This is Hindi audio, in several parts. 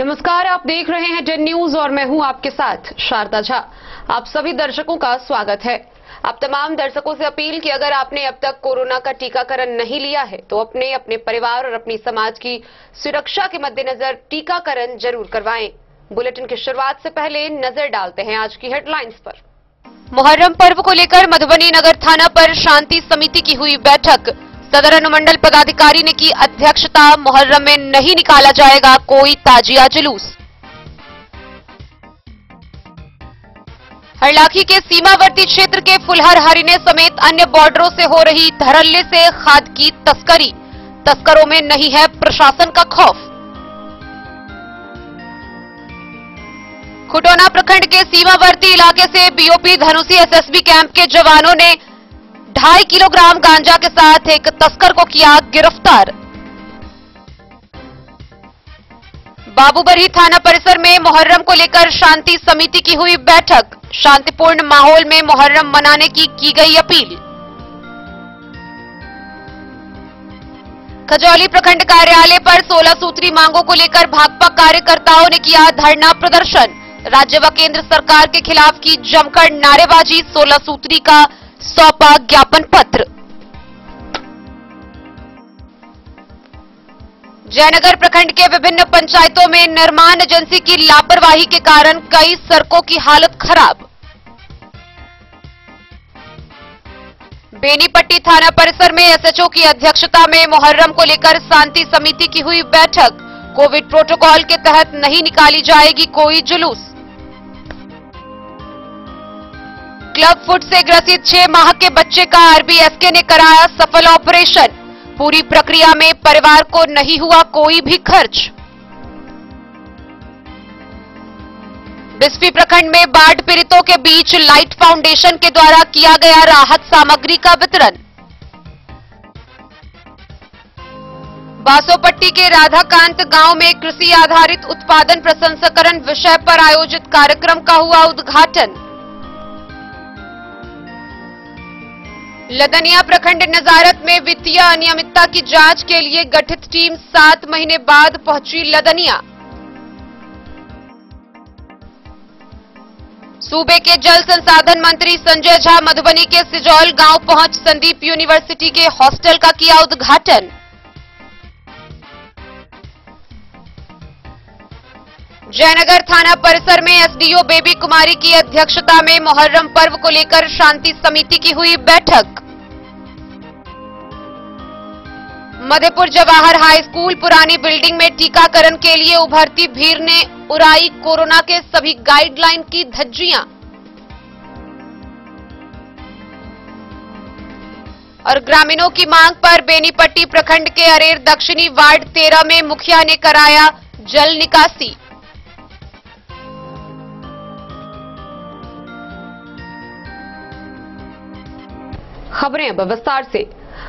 नमस्कार, आप देख रहे हैं 10 न्यूज और मैं हूं आपके साथ शारदा झा। आप सभी दर्शकों का स्वागत है। आप तमाम दर्शकों से अपील कि अगर आपने अब तक कोरोना का टीकाकरण नहीं लिया है तो अपने परिवार और अपनी समाज की सुरक्षा के मद्देनजर टीकाकरण जरूर करवाएं। बुलेटिन की शुरुआत से पहले नजर डालते हैं आज की हेडलाइंस पर। मुहर्रम पर्व को लेकर मधुबनी नगर थाना पर शांति समिति की हुई बैठक। सदर अनुमंडल पदाधिकारी ने की अध्यक्षता। मुहर्रम में नहीं निकाला जाएगा कोई ताजिया जुलूस। हरलाखी के सीमावर्ती क्षेत्र के फुलहर हरिणे समेत अन्य बॉर्डरों से हो रही धड़ल्ले से खाद की तस्करी। तस्करों में नहीं है प्रशासन का खौफ। खुटौना प्रखंड के सीमावर्ती इलाके से बीओपी धनुषी एसएसबी कैंप के जवानों ने 2.5 किलोग्राम गांजा के साथ एक तस्कर को किया गिरफ्तार। बाबूबरही थाना परिसर में मुहर्रम को लेकर शांति समिति की हुई बैठक। शांतिपूर्ण माहौल में मुहर्रम मनाने की गई अपील। खजौली प्रखंड कार्यालय पर 16 सूत्री मांगों को लेकर भाकपा कार्यकर्ताओं ने किया धरना प्रदर्शन। राज्य व केंद्र सरकार के खिलाफ की जमकर नारेबाजी। 16 सूत्री का सौंपा ज्ञापन पत्र। जयनगर प्रखंड के विभिन्न पंचायतों में निर्माण एजेंसी की लापरवाही के कारण कई सड़कों की हालत खराब। बेनीपट्टी थाना परिसर में एसएचओ की अध्यक्षता में मुहर्रम को लेकर शांति समिति की हुई बैठक। कोविड प्रोटोकॉल के तहत नहीं निकाली जाएगी कोई जुलूस। क्लब फुट से ग्रसित 6 माह के बच्चे का आरबीएसके ने कराया सफल ऑपरेशन। पूरी प्रक्रिया में परिवार को नहीं हुआ कोई भी खर्च। बिस्फी प्रखंड में बाढ़ पीड़ितों के बीच लाइट फाउंडेशन के द्वारा किया गया राहत सामग्री का वितरण। बासोपट्टी के राधाकांत गांव में कृषि आधारित उत्पादन प्रसंस्करण विषय पर आयोजित कार्यक्रम का हुआ उद्घाटन। लदनिया प्रखंड नजारत में वित्तीय अनियमितता की जांच के लिए गठित टीम 7 महीने बाद पहुंची लदनिया। सूबे के जल संसाधन मंत्री संजय झा मधुबनी के सिजौल गांव पहुंच संदीप यूनिवर्सिटी के हॉस्टल का किया उद्घाटन। जयनगर थाना परिसर में एसडीओ बेबी कुमारी की अध्यक्षता में मुहर्रम पर्व को लेकर शांति समिति की हुई बैठक। मधेपुर जवाहर हाई स्कूल पुरानी बिल्डिंग में टीकाकरण के लिए उभरती भीड़ ने उड़ाई कोरोना के सभी गाइडलाइन की धज्जियां। और ग्रामीणों की मांग पर बेनीपट्टी प्रखंड के अरेर दक्षिणी वार्ड 13 में मुखिया ने कराया जल निकासी। खबरें अब विस्तार से।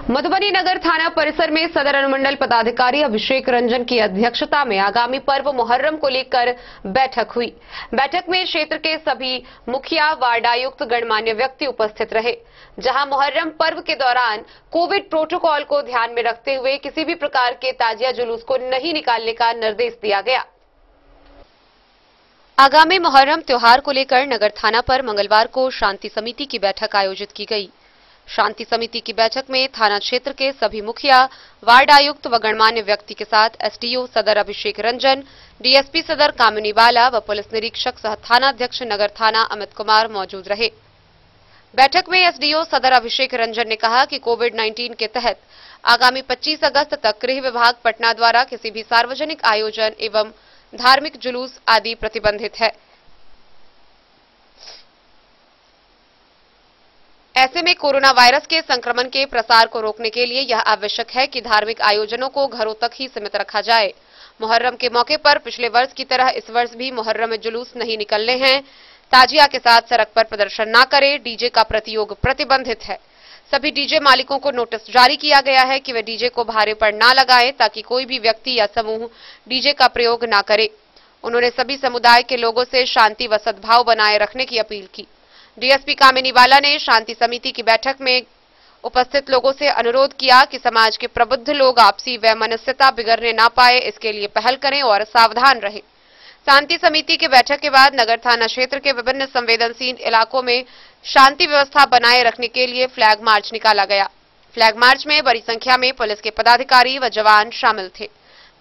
मधुबनी नगर थाना परिसर में सदर अनुमंडल पदाधिकारी अभिषेक रंजन की अध्यक्षता में आगामी पर्व मुहर्रम को लेकर बैठक हुई। बैठक में क्षेत्र के सभी मुखिया, वार्डायुक्त, गणमान्य व्यक्ति उपस्थित रहे, जहां मुहर्रम पर्व के दौरान कोविड प्रोटोकॉल को ध्यान में रखते हुए किसी भी प्रकार के ताजिया जुलूस को नहीं निकालने का निर्देश दिया गया। आगामी मुहर्रम त्योहार को लेकर नगर थाना पर मंगलवार को शांति समिति की बैठक आयोजित की गई। शांति समिति की बैठक में थाना क्षेत्र के सभी मुखिया, वार्ड आयुक्त व गणमान्य व्यक्ति के साथ एसडीओ सदर अभिषेक रंजन, डीएसपी सदर कामिनी बाला व पुलिस निरीक्षक सह थानाध्यक्ष नगर थाना अमित कुमार मौजूद रहे। बैठक में एसडीओ सदर अभिषेक रंजन ने कहा कि कोविड-19 के तहत आगामी 25 अगस्त तक गृह विभाग पटना द्वारा किसी भी सार्वजनिक आयोजन एवं धार्मिक जुलूस आदि प्रतिबंधित है। ऐसे में कोरोना वायरस के संक्रमण के प्रसार को रोकने के लिए यह आवश्यक है कि धार्मिक आयोजनों को घरों तक ही सीमित रखा जाए। मुहर्रम के मौके पर पिछले वर्ष की तरह इस वर्ष भी मुहर्रम में जुलूस नहीं निकलने हैं। ताजिया के साथ सड़क पर प्रदर्शन न करें। डीजे का प्रयोग प्रतिबंधित है। सभी डीजे मालिकों को नोटिस जारी किया गया है कि वे डीजे को भारे पर न लगाएं ताकि कोई भी व्यक्ति या समूह डीजे का प्रयोग न करे। उन्होंने सभी समुदाय के लोगों से शांति व सद्भाव बनाए रखने की अपील की। डीएसपी कामिनी बाला ने शांति समिति की बैठक में उपस्थित लोगों से अनुरोध किया कि समाज के प्रबुद्ध लोग आपसी वैमनस्यता बिगड़ने ना पाए, इसके लिए पहल करें और सावधान रहें। शांति समिति की बैठक के बाद नगर थाना क्षेत्र के विभिन्न संवेदनशील इलाकों में शांति व्यवस्था बनाए रखने के लिए फ्लैग मार्च निकाला गया। फ्लैग मार्च में बड़ी संख्या में पुलिस के पदाधिकारी व जवान शामिल थे।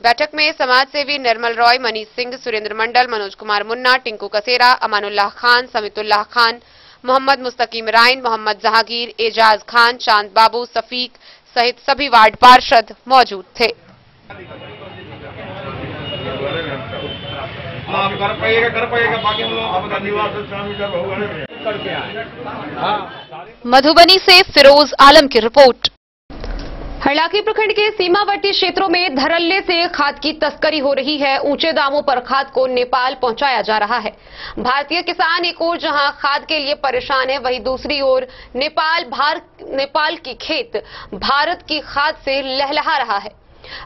बैठक में समाज सेवी निर्मल रॉय, मनीष सिंह, सुरेंद्र मंडल, मनोज कुमार मुन्ना, टिंकू कसेरा, अमानुल्लाह खान, समीतुल्लाह खान, मोहम्मद मुस्तकीम राइन, मोहम्मद जहांगीर, एजाज खान, चांद बाबू, सफीक सहित सभी वार्ड पार्षद मौजूद थे। मधुबनी से फिरोज आलम की रिपोर्ट। हरलाखी प्रखंड के सीमावर्ती क्षेत्रों में धड़ल्ले से खाद की तस्करी हो रही है। ऊंचे दामों पर खाद को नेपाल पहुंचाया जा रहा है। भारतीय किसान एक ओर जहां खाद के लिए परेशान है, वहीं दूसरी ओर नेपाल की खेत भारत की खाद से लहलहा रहा है।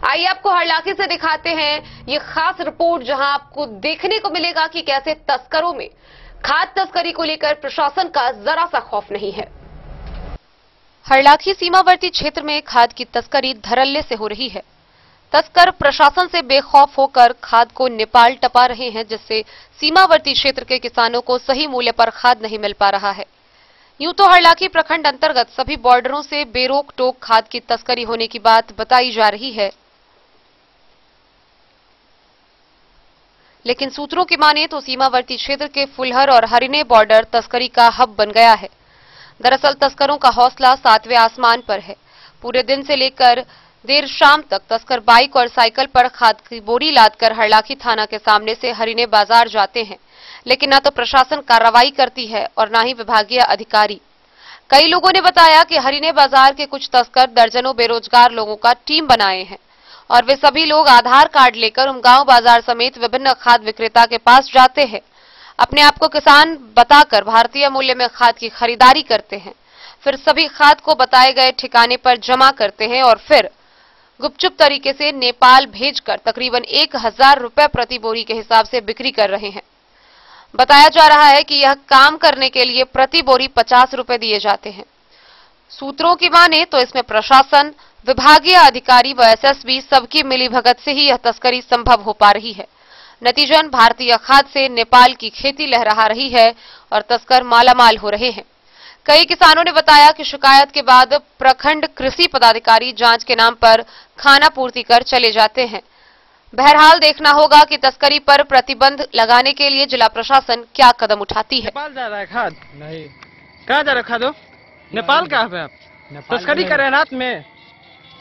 आइए आपको हरलाखी से दिखाते हैं ये खास रिपोर्ट, जहां आपको देखने को मिलेगा कि कैसे तस्करों में खाद तस्करी को लेकर प्रशासन का जरा सा खौफ नहीं है। हरलाखी सीमावर्ती क्षेत्र में खाद की तस्करी धड़ल्ले से हो रही है। तस्कर प्रशासन से बेखौफ होकर खाद को नेपाल टपा रहे हैं, जिससे सीमावर्ती क्षेत्र के किसानों को सही मूल्य पर खाद नहीं मिल पा रहा है। यूं तो हरलाखी प्रखंड अंतर्गत सभी बॉर्डरों से बेरोक टोक खाद की तस्करी होने की बात बताई जा रही है, लेकिन सूत्रों की माने तो सीमावर्ती क्षेत्र के फुलहर और हरिने बॉर्डर तस्करी का हब बन गया है। दरअसल तस्करों का हौसला 7वें आसमान पर है। पूरे दिन से लेकर देर शाम तक तस्कर बाइक और साइकिल पर खाद की बोरी लादकर हरलाखी थाना के सामने से हरिने बाजार जाते हैं, लेकिन न तो प्रशासन कार्रवाई करती है और न ही विभागीय अधिकारी। कई लोगों ने बताया कि हरिने बाजार के कुछ तस्कर दर्जनों बेरोजगार लोगों का टीम बनाए हैं और वे सभी लोग आधार कार्ड लेकर उमगांव बाजार समेत विभिन्न खाद विक्रेता के पास जाते हैं। अपने आप को किसान बताकर भारतीय मूल्य में खाद की खरीदारी करते हैं, फिर सभी खाद को बताए गए ठिकाने पर जमा करते हैं और फिर गुपचुप तरीके से नेपाल भेजकर तकरीबन 1000 रुपए प्रति बोरी के हिसाब से बिक्री कर रहे हैं। बताया जा रहा है कि यह काम करने के लिए प्रति बोरी 50 रुपए दिए जाते हैं। सूत्रों की माने तो इसमें प्रशासन, विभागीय अधिकारी व एसएसबी सबकी मिलीभगत से ही यह तस्करी संभव हो पा रही है। नतीजन भारतीय खाद से नेपाल की खेती लहरा रही है और तस्कर मालामाल हो रहे हैं। कई किसानों ने बताया कि शिकायत के बाद प्रखंड कृषि पदाधिकारी जांच के नाम पर खाना पूर्ति कर चले जाते हैं। बहरहाल देखना होगा कि तस्करी पर प्रतिबंध लगाने के लिए जिला प्रशासन क्या कदम उठाती है। नेपाल जा रहा है खाद? नहीं। कहाँ जा रहा है खाद? नेपाल कहाँ पे आप तस्करी कर रहे हैं? रात में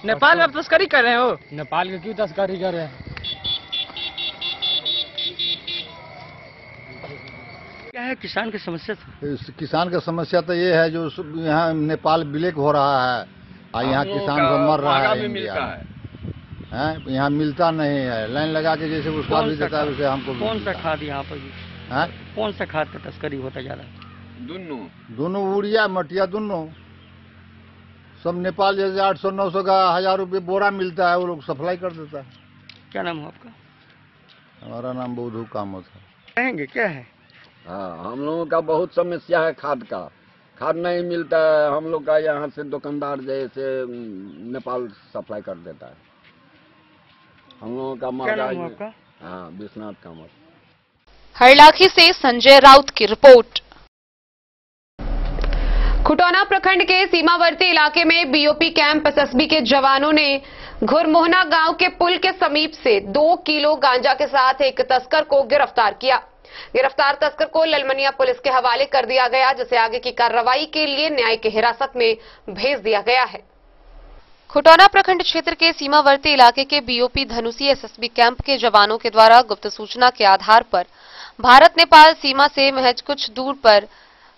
नेपाल में आप तस्करी कर रहे हो? नेपाल के क्यों तस्करी कर रहे हैं? क्या है किसान की समस्या? किसान का समस्या तो ये है जो यहाँ नेपाल ब्लैक हो रहा है और यहाँ किसान को मर रहा है। इंडिया है यहाँ मिलता नहीं है। लाइन लगा के जैसे उसका भी देता है उसे हमको। कौन सा खाद यहाँ पर है? कौन सा खाद का तस्करी होता जा रहा है? दोनों यूरिया मटिया दोनों सब नेपाल जैसे 800-900 का 1000 रुपये बोरा मिलता है, वो लोग सप्लाई कर देता है। क्या नाम है आपका? हमारा नाम बौद्धू कामत है। कहेंगे क्या है? हाँ, हम लोगों का बहुत समस्या है खाद का। खाद नहीं मिलता है। हम लोग का यहाँ से दुकानदार जैसे नेपाल सप्लाई कर देता है। हम लोगों का आपका? हाँ, विश्वनाथ कामत। हरलाखी से संजय राउत की रिपोर्ट। खुटौना प्रखंड के सीमावर्ती इलाके में बीओपी कैंप एसएसबी के जवानों ने घुरमोहना गांव के पुल के समीप से 2 किलो गांजा के साथ एक तस्कर को गिरफ्तार किया। गिरफ्तार तस्कर को ललमनिया पुलिस के हवाले कर दिया गया, जिसे आगे की कार्रवाई के लिए न्यायिक हिरासत में भेज दिया गया है। खुटौना प्रखंड क्षेत्र के सीमावर्ती इलाके के बीओपी धनुषी एसएसबी कैंप के जवानों के द्वारा गुप्त सूचना के आधार पर भारत नेपाल सीमा से महज कुछ दूर पर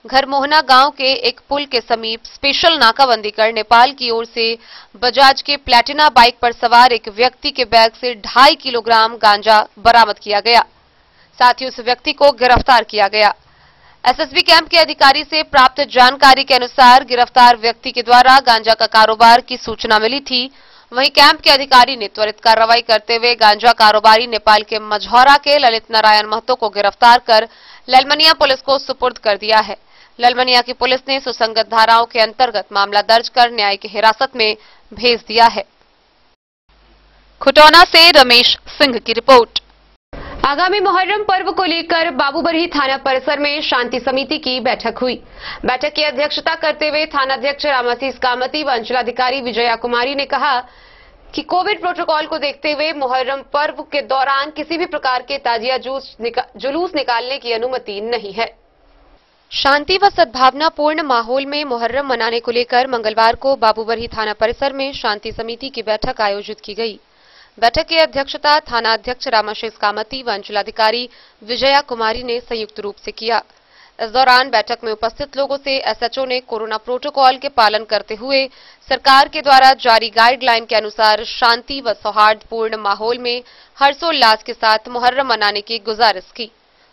घरमोहना गांव के एक पुल के समीप स्पेशल नाकाबंदी कर नेपाल की ओर से बजाज के प्लैटिना बाइक पर सवार एक व्यक्ति के बैग से 2.5 किलोग्राम गांजा बरामद किया गया। साथ ही उस व्यक्ति को गिरफ्तार किया गया। एसएसबी कैंप के अधिकारी से प्राप्त जानकारी के अनुसार गिरफ्तार व्यक्ति के द्वारा गांजा का कारोबार की सूचना मिली थी। वहीं कैंप के अधिकारी ने त्वरित कार्रवाई करते हुए गांजा कारोबारी नेपाल के मझौरा के ललित नारायण महतो को गिरफ्तार कर ललमनिया पुलिस को सुपुर्द कर दिया है। ललमनिया की पुलिस ने सुसंगत धाराओं के अंतर्गत मामला दर्ज कर न्यायिक हिरासत में भेज दिया है। खुटौना से रमेश सिंह की रिपोर्ट। आगामी मुहर्रम पर्व को लेकर बाबूबरही थाना परिसर में शांति समिति की बैठक हुई। बैठक की अध्यक्षता करते हुए थानाध्यक्ष रामासीस कामती व अंचलाधिकारी विजया कुमारी ने कहा कि कोविड प्रोटोकॉल को देखते हुए मुहर्रम पर्व के दौरान किसी भी प्रकार के ताजिया जुलूस निकालने की अनुमति नहीं है। शांति व सद्भावनापूर्ण माहौल में मुहर्रम मनाने को लेकर मंगलवार को बाबूबरही थाना परिसर में शांति समिति की बैठक आयोजित की गई। बैठक की अध्यक्षता थानाध्यक्ष रामाशीष कामती व अंचलाधिकारी विजया कुमारी ने संयुक्त रूप से किया। इस दौरान बैठक में उपस्थित लोगों से एसएचओ ने कोरोना प्रोटोकॉल के पालन करते हुए सरकार के द्वारा जारी गाइडलाइन के अनुसार शांति व सौहार्दपूर्ण माहौल में हर्षोल्लास के साथ मुहर्रम मनाने की गुजारिश की।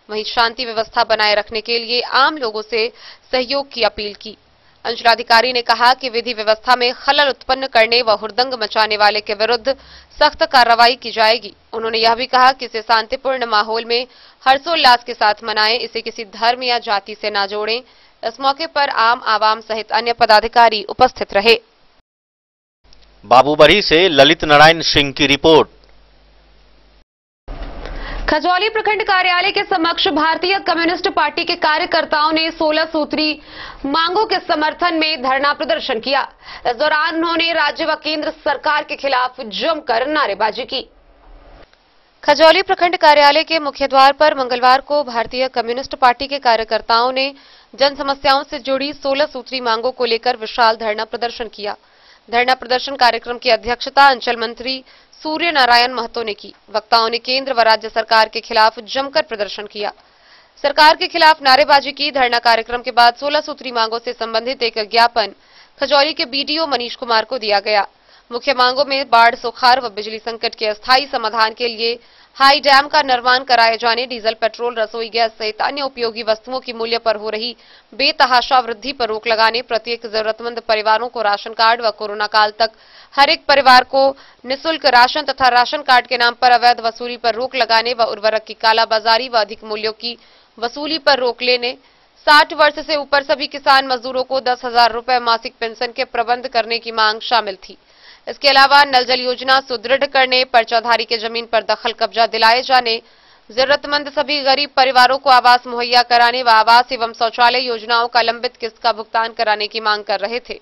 वहीं शांति व्यवस्था बनाए रखने के लिए आम लोगों से सहयोग की अपील की। अंचलाधिकारी ने कहा कि विधि व्यवस्था में खलल उत्पन्न करने व हुड़दंग मचाने वाले के विरुद्ध सख्त कार्रवाई की जाएगी। उन्होंने यह भी कहा कि इसे शांतिपूर्ण माहौल में हर्षोल्लास के साथ मनाएं, इसे किसी धर्म या जाति से न जोड़ें। इस मौके पर आम आवाम सहित अन्य पदाधिकारी उपस्थित रहे। बाबूबरही से ललित नारायण सिंह की रिपोर्ट। खजौली प्रखंड कार्यालय के समक्ष भारतीय कम्युनिस्ट पार्टी के कार्यकर्ताओं ने 16 सूत्री मांगों के समर्थन में धरना प्रदर्शन किया। इस दौरान उन्होंने राज्य व केंद्र सरकार के खिलाफ जमकर नारेबाजी की। खजौली प्रखंड कार्यालय के मुख्य द्वार पर मंगलवार को भारतीय कम्युनिस्ट पार्टी के कार्यकर्ताओं ने जन समस्याओं से जुड़ी 16 सूत्री मांगों को लेकर विशाल धरना प्रदर्शन किया। धरना प्रदर्शन कार्यक्रम की अध्यक्षता अंचल मंत्री सूर्य नारायण महतो ने की। वक्ताओं ने केंद्र व राज्य सरकार के खिलाफ जमकर प्रदर्शन किया। सरकार के खिलाफ नारेबाजी की। धरना कार्यक्रम के बाद 16 सूत्री मांगों से संबंधित एक ज्ञापन खजौली के बीडीओ मनीष कुमार को दिया गया। मुख्य मांगों में बाढ़, सुखाड़ व बिजली संकट के अस्थायी समाधान के लिए हाई डैम का निर्माण कराए जाने, डीजल, पेट्रोल, रसोई गैस सहित अन्य उपयोगी वस्तुओं की मूल्य पर हो रही बेतहाशा वृद्धि पर रोक लगाने, प्रत्येक जरूरतमंद परिवारों को राशन कार्ड व कोरोना काल तक हर एक परिवार को निःशुल्क राशन तथा राशन कार्ड के नाम पर अवैध वसूली पर रोक लगाने व उर्वरक की कालाबाजारी व अधिक मूल्यों की वसूली पर रोक लेने, 60 वर्ष से ऊपर सभी किसान मजदूरों को 10,000 रुपए मासिक पेंशन के प्रबंध करने की मांग शामिल थी। इसके अलावा नल जल योजना सुदृढ़ करने, पर्चाधारी के जमीन पर दखल कब्जा दिलाए जाने, जरूरतमंद सभी गरीब परिवारों को आवास मुहैया कराने व आवास एवं शौचालय योजनाओं का लंबित किस्त का भुगतान कराने की मांग कर रहे थे।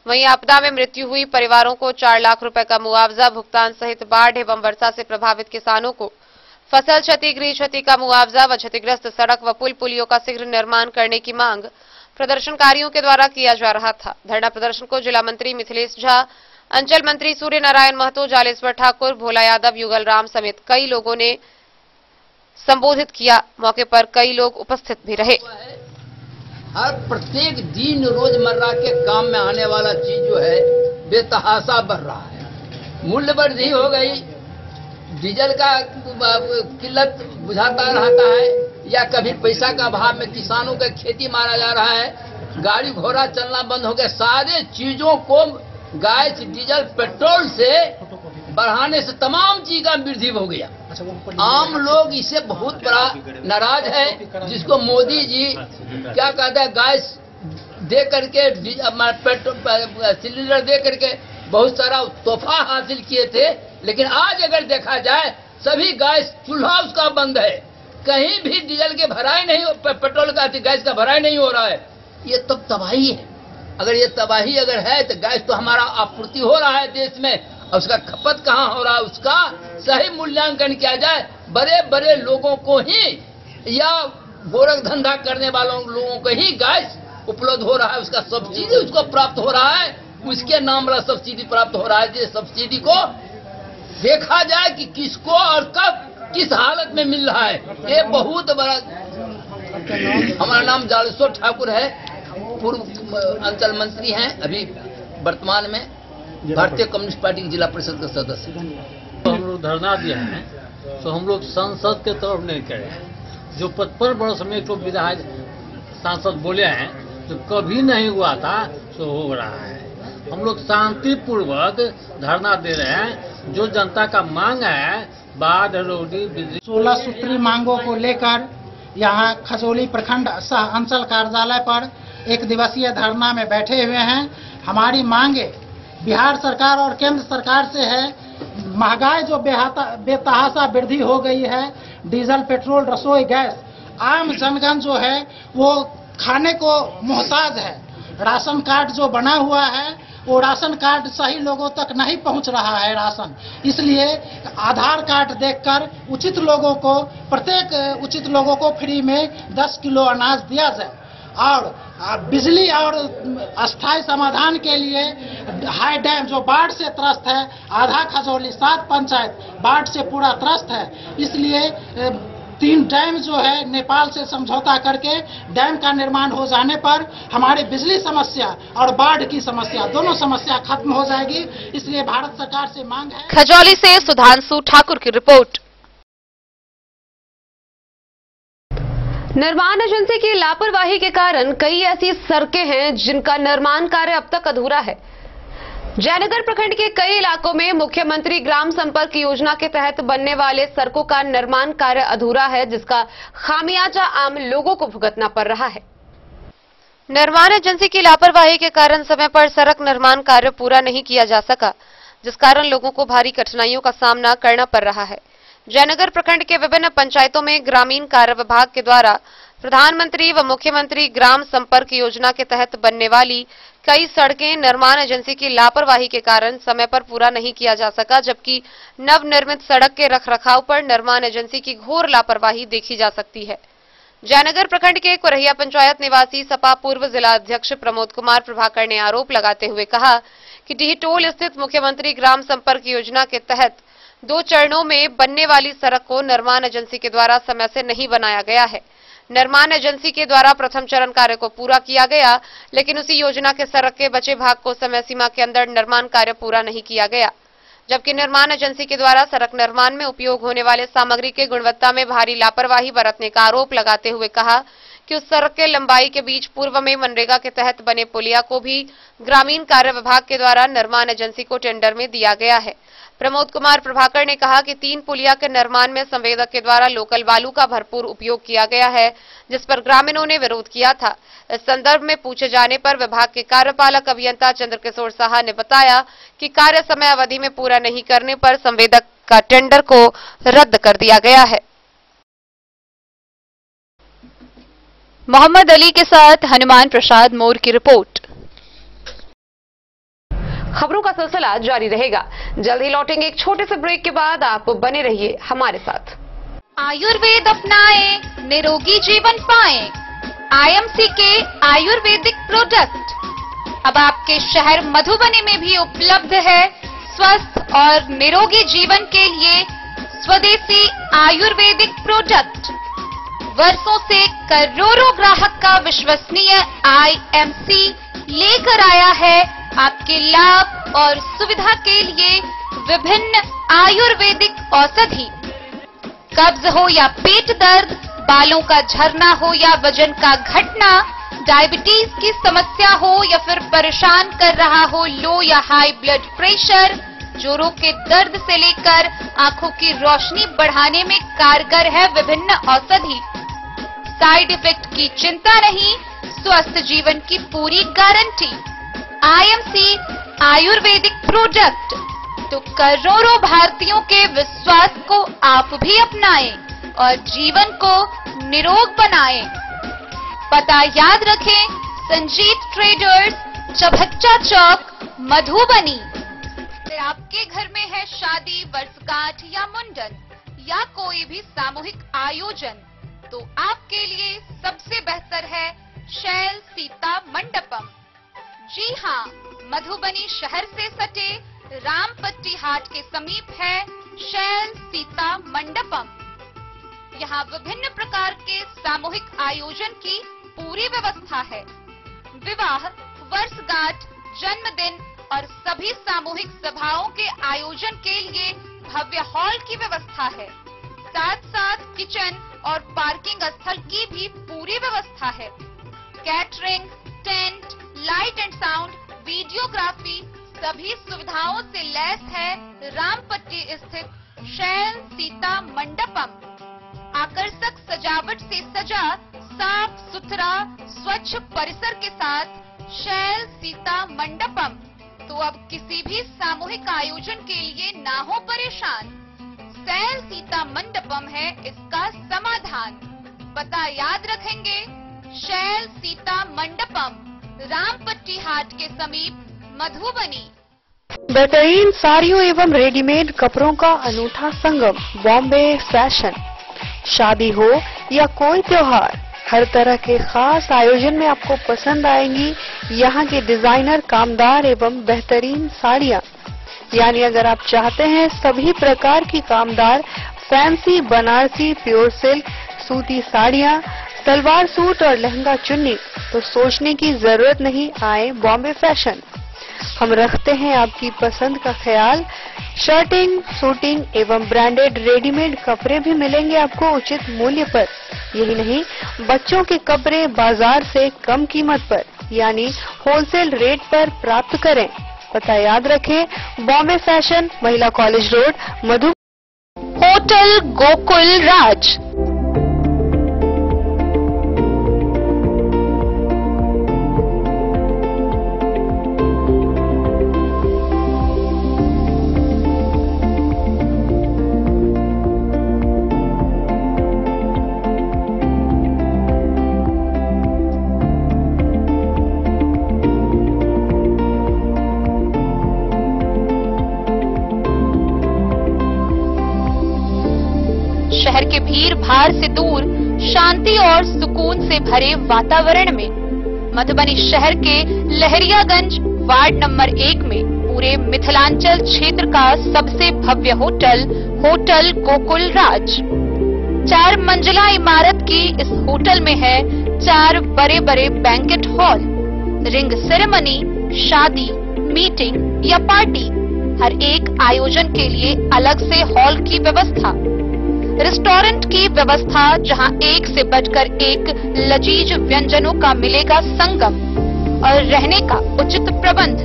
वहीं आपदा में मृत्यु हुई परिवारों को 4 लाख रुपए का मुआवजा भुगतान सहित बाढ़ एवं वर्षा से प्रभावित किसानों को फसल क्षति, गृह क्षति का मुआवजा व क्षतिग्रस्त सड़क व पुल पुलियों का शीघ्र निर्माण करने की मांग प्रदर्शनकारियों के द्वारा किया जा रहा था। धरना प्रदर्शन को जिला मंत्री मिथिलेश झा, अंचल मंत्री सूर्य नारायण महतो, जालेश्वर ठाकुर, भोला यादव, युगल राम समेत कई लोगों ने संबोधित किया। मौके पर कई लोग उपस्थित भी रहे। हर प्रत्येक दिन रोजमर्रा के काम में आने वाला चीज जो है बेतहाशा बढ़ रहा है। मूल्य वृद्धि हो गई, डीजल का किल्लत बुझाता रहता है, या कभी पैसा का अभाव में किसानों का खेती मारा जा रहा है, गाड़ी घोड़ा चलना बंद हो गया। सारे चीजों को गैस, डीजल, पेट्रोल से बढ़ाने से तमाम चीज का वृद्धि हो गया। आम लोग इससे बहुत बड़ा नाराज है, जिसको मोदी जी क्या कहते हैं, गैस दे करके, पेट्रोल सिलेंडर दे करके बहुत सारा तोहफा हासिल किए थे। लेकिन आज अगर देखा जाए सभी गैस चूल्हा उसका बंद है, कहीं भी डीजल के भराई नहीं, पेट्रोल का गैस का भराई नहीं हो रहा है। ये तो तबाही है। अगर ये तबाही अगर है तो गैस तो हमारा आपूर्ति हो रहा है देश में, और उसका खपत कहाँ हो रहा है, उसका सही मूल्यांकन किया जाए। बड़े बड़े लोगों को ही या गोरख धंधा करने वालों लोगों को ही गैस उपलब्ध हो रहा है, उसका सब्सिडी उसको प्राप्त हो रहा है, उसके नाम पर सब्सिडी प्राप्त हो रहा है। जिस सब्सिडी को देखा जाए कि किसको और कब किस हालत में मिल रहा है, ये बहुत बड़ा। हमारा नाम जालेश्वर ठाकुर है, पूर्व अंचल मंत्री हैं, अभी वर्तमान में भारतीय कम्युनिस्ट पार्टी की जिला परिषद का सदस्य। तो हम लोग धरना दिए हैं, तो हम लोग संसद के तरफ नहीं करें। जो 55 वर्ष में तो विधायक सांसद बोले हैं, जो कभी नहीं हुआ था, तो हो रहा है। हम लोग शांतिपूर्वक धरना दे रहे हैं। जो जनता का मांग है, बाढ़, रोडी, बिजली, 16 सूत्री मांगों को लेकर यहाँ खजौली प्रखंड सह अंचल कार्यालय पर एक दिवसीय धरना में बैठे हुए हैं। हमारी मांगे बिहार सरकार और केंद्र सरकार से है। महंगाई जो बेतहाशा वृद्धि हो गई है, डीजल, पेट्रोल, रसोई गैस, आम जनगण जो है वो खाने को मोहताज है। राशन कार्ड जो बना हुआ है वो राशन कार्ड सही लोगों तक नहीं पहुंच रहा है राशन, इसलिए आधार कार्ड देखकर प्रत्येक उचित लोगों को फ्री में 10 किलो अनाज दिया जाए। और बिजली और अस्थायी समाधान के लिए हाई डैम जो बाढ़ से त्रस्त है, आधा खजौली 7 पंचायत बाढ़ से पूरा त्रस्त है, इसलिए 3 डैम जो है नेपाल से समझौता करके डैम का निर्माण हो जाने पर हमारी बिजली समस्या और बाढ़ की समस्या दोनों समस्या खत्म हो जाएगी। इसलिए भारत सरकार से मांग है। खजौली से सुधांशु ठाकुर की रिपोर्ट। निर्माण एजेंसी की लापरवाही के कारण कई ऐसी सड़कें हैं जिनका निर्माण कार्य अब तक अधूरा है। जयनगर प्रखंड के कई इलाकों में मुख्यमंत्री ग्राम संपर्क योजना के तहत बनने वाले सड़कों का निर्माण कार्य अधूरा है, जिसका खामियाजा आम लोगों को भुगतना पड़ रहा है। निर्माण एजेंसी की लापरवाही के कारण समय पर सड़क निर्माण कार्य पूरा नहीं किया जा सका, जिस कारण लोगों को भारी कठिनाइयों का सामना करना पड़ रहा है। जयनगर प्रखंड के विभिन्न पंचायतों में ग्रामीण कार्य विभाग के द्वारा प्रधानमंत्री व मुख्यमंत्री ग्राम संपर्क योजना के तहत बनने वाली कई सड़कें निर्माण एजेंसी की लापरवाही के कारण समय पर पूरा नहीं किया जा सका, जबकि नवनिर्मित सड़क के रखरखाव पर निर्माण एजेंसी की घोर लापरवाही देखी जा सकती है। जयनगर प्रखंड के कुरहिया पंचायत निवासी सपा पूर्व जिला अध्यक्ष प्रमोद कुमार प्रभाकर ने आरोप लगाते हुए कहा कि टीहटोल स्थित मुख्यमंत्री ग्राम संपर्क योजना के तहत 2 चरणों में बनने वाली सड़क को निर्माण एजेंसी के द्वारा समय से नहीं बनाया गया है। निर्माण एजेंसी के द्वारा प्रथम चरण कार्य को पूरा किया गया, लेकिन उसी योजना के सड़क के बचे भाग को समय सीमा के अंदर निर्माण कार्य पूरा नहीं किया गया, जबकि निर्माण एजेंसी के द्वारा सड़क निर्माण में उपयोग होने वाले सामग्री के गुणवत्ता में भारी लापरवाही बरतने का आरोप लगाते हुए कहा कि उस सड़क के लंबाई के बीच पूर्व में मनरेगा के तहत बने पुलिया को भी ग्रामीण कार्य विभाग के द्वारा निर्माण एजेंसी को टेंडर में दिया गया है। प्रमोद कुमार प्रभाकर ने कहा कि 3 पुलिया के निर्माण में संवेदक के द्वारा लोकल बालू का भरपूर उपयोग किया गया है, जिस पर ग्रामीणों ने विरोध किया था। इस संदर्भ में पूछे जाने पर विभाग के कार्यपालक अभियंता चंद्रकिशोर साहा ने बताया कि कार्य समय अवधि में पूरा नहीं करने पर संवेदक का टेंडर को रद्द कर दिया गया है। मोहम्मद अली के साथ हनुमान प्रसाद मोर की रिपोर्ट। खबरों का सिलसिला जारी रहेगा। जल्द ही लौटेंगे एक छोटे से ब्रेक के बाद। आप बने रहिए हमारे साथ। आयुर्वेद अपनाएं, निरोगी जीवन पाएं। आईएमसी के आयुर्वेदिक प्रोडक्ट अब आपके शहर मधुबनी में भी उपलब्ध है। स्वस्थ और निरोगी जीवन के लिए स्वदेशी आयुर्वेदिक प्रोडक्ट वर्षों से करोड़ों ग्राहक का विश्वसनीय आईएमसी लेकर आया है आपके लाभ और सुविधा के लिए विभिन्न आयुर्वेदिक औषधि। कब्ज हो या पेट दर्द, बालों का झरना हो या वजन का घटना, डायबिटीज की समस्या हो या फिर परेशान कर रहा हो लो या हाई ब्लड प्रेशर, जोड़ों के दर्द से लेकर आंखों की रोशनी बढ़ाने में कारगर है विभिन्न औषधि। साइड इफेक्ट की चिंता नहीं, स्वस्थ जीवन की पूरी गारंटी। आईएमसी आयुर्वेदिक प्रोडक्ट तो करोड़ों भारतीयों के विश्वास को आप भी अपनाएं और जीवन को निरोग बनाएं। पता याद रखें, संजीत ट्रेडर्स, चभच्चा चौक, मधुबनी। आपके घर में है शादी, वर्षगांठ या मुंडन या कोई भी सामूहिक आयोजन, तो आपके लिए सबसे बेहतर है शैल सीता मंडपम। जी हाँ, मधुबनी शहर से सटे रामपट्टी हाट के समीप है शैल सीता मंडपम। यहाँ विभिन्न प्रकार के सामूहिक आयोजन की पूरी व्यवस्था है। विवाह, वर्षगांठ, जन्मदिन और सभी सामूहिक सभाओं के आयोजन के लिए भव्य हॉल की व्यवस्था है। साथ साथ किचन और पार्किंग स्थल की भी पूरी व्यवस्था है। Catering, tent, light and sound, videography सभी सुविधाओं से लैस है रामपट्टी स्थित शैल सीता मंडपम। आकर्षक सजावट से सजा साफ सुथरा स्वच्छ परिसर के साथ शैल सीता मंडपम तो अब किसी भी सामूहिक आयोजन के लिए ना हो परेशान। सैल सीता मंडपम है इसका समाधान। पता याद रखेंगे, शैल सीता मंडपम, रामपट्टी हाट के समीप, मधुबनी। बेहतरीन साड़ियों एवं रेडीमेड कपड़ों का अनूठा संगम, बॉम्बे फैशन। शादी हो या कोई त्योहार, हर तरह के खास आयोजन में आपको पसंद आएंगी यहाँ के डिजाइनर, कामदार एवं बेहतरीन साड़ियाँ। यानी अगर आप चाहते हैं सभी प्रकार की कामदार, फैंसी, बनारसी, प्योर सिल्क, सूती साड़ियाँ, सलवार सूट और लहंगा चुन्नी, तो सोचने की जरूरत नहीं, आए बॉम्बे फैशन। हम रखते हैं आपकी पसंद का ख्याल। शर्टिंग, सूटिंग एवं ब्रांडेड रेडीमेड कपड़े भी मिलेंगे आपको उचित मूल्य पर। यही नहीं, बच्चों के कपड़े बाजार से कम कीमत पर, यानी होलसेल रेट पर प्राप्त करें। पता याद रखें, बॉम्बे फैशन, महिला कॉलेज रोड, मधु। होटल गोकुल राज। शहर के भीड़ भाड़ से दूर, शांति और सुकून से भरे वातावरण में, मधुबनी शहर के लहरियागंज वार्ड नंबर 1 में पूरे मिथिलांचल क्षेत्र का सबसे भव्य होटल, होटल गोकुल राज। 4 मंजिला इमारत की इस होटल में है 4 बड़े बड़े बैंकेट हॉल, रिंग सेरेमनी, शादी, मीटिंग या पार्टी, हर एक आयोजन के लिए अलग से हॉल की व्यवस्था, रेस्टोरेंट की व्यवस्था जहां एक से बढ़कर एक लजीज व्यंजनों का मिलेगा संगम, और रहने का उचित प्रबंध,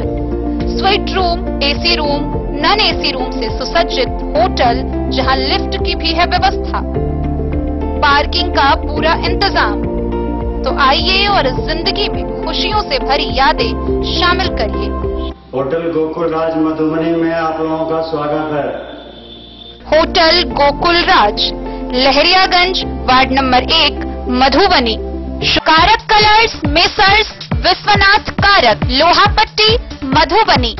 suite room, AC room, non AC room से सुसज्जित होटल जहां लिफ्ट की भी है व्यवस्था, पार्किंग का पूरा इंतजाम। तो आइए और जिंदगी में खुशियों से भरी यादें शामिल करिए। होटल गोकुल राज मधुबनी में आप लोगों का स्वागत है। होटल गोकुल राज, लहरियागंज वार्ड नंबर 1, मधुबनी। कारक कलर्स, मेसर्स विश्वनाथ कारक, लोहापट्टी, मधुबनी।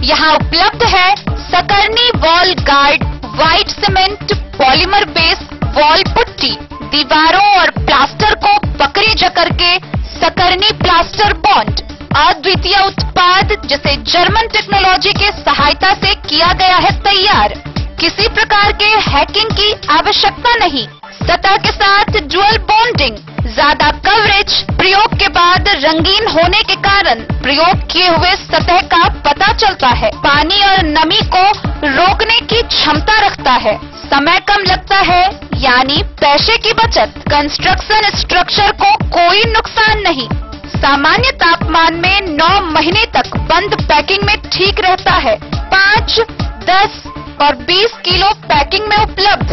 यहाँ उपलब्ध है Sakarni wall guard, white cement, polymer base wall putty, दीवारों और प्लास्टर को पकड़ी जकड़ के सकरनी प्लास्टर बॉन्ड, अद्वितीय उत्पाद जिसे जर्मन टेक्नोलॉजी के सहायता से किया गया है तैयार। किसी प्रकार के हैकिंग की आवश्यकता नहीं। सतह के साथ डुअल बॉन्डिंग, ज्यादा कवरेज, प्रयोग के बाद रंगीन होने के कारण प्रयोग किए हुए सतह का पता चलता है। पानी और नमी को रोकने की क्षमता रखता है। समय कम लगता है, यानी पैसे की बचत। कंस्ट्रक्शन स्ट्रक्चर को कोई नुकसान नहीं। सामान्य तापमान में 9 महीने तक बंद पैकिंग में ठीक रहता है। 5, 10 और 20 किलो पैकिंग में उपलब्ध।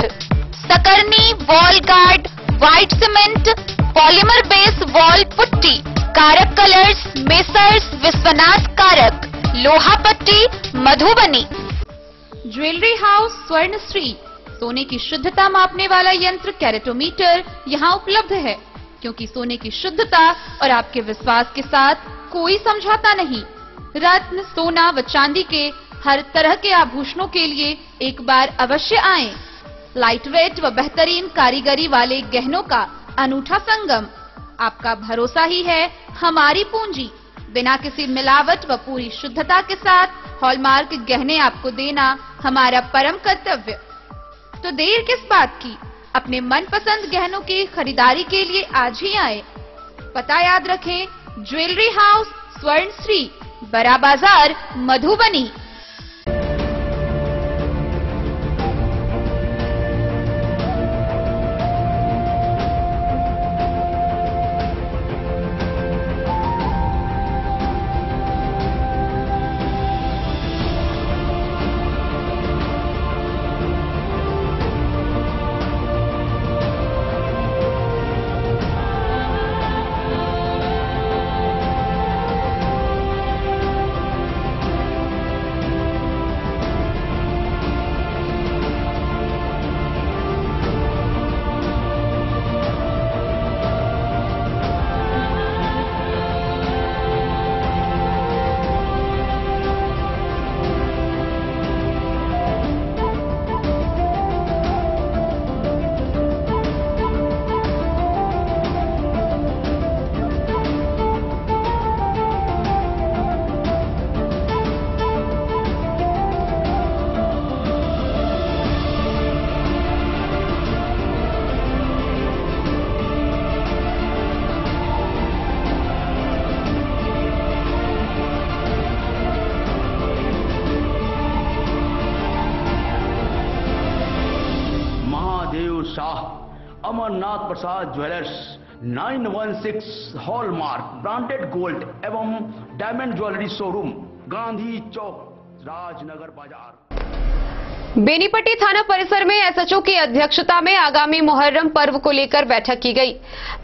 Sakarni wall guard, white cement, polymer base wall putty, Karak colours, Messrs Vishwanath Karak, Lohapatti, Madhubani. Jewellery house Swarnashree, सोने की शुद्धता मापने वाला यंत्र कैरेटोमीटर यहाँ उपलब्ध है, क्योंकि सोने की शुद्धता और आपके विश्वास के साथ कोई समझौता नहीं। रत्न, सोना व चांदी के हर तरह के आभूषणों के लिए एक बार अवश्य आएं। लाइट वेट व बेहतरीन कारीगरी वाले गहनों का अनूठा संगम। आपका भरोसा ही है हमारी पूंजी। बिना किसी मिलावट व पूरी शुद्धता के साथ हॉलमार्क गहने आपको देना हमारा परम कर्तव्य। तो देर किस बात की, अपने मनपसंद गहनों की खरीदारी के लिए आज ही आए। पता याद रखें, ज्वेलरी हाउस स्वर्णश्री, बड़ा बाजार, मधुबनी। अमरनाथ प्रसाद ज्वेलर्स 916 हॉलमार्क ब्रांडेड गोल्ड एवं डायमंड ज्वेलरी शोरूम, गांधी चौक, राजनगर बाजार। बेनीपट्टी थाना परिसर में एसएचओ की अध्यक्षता में आगामी मुहर्रम पर्व को लेकर बैठक की गई।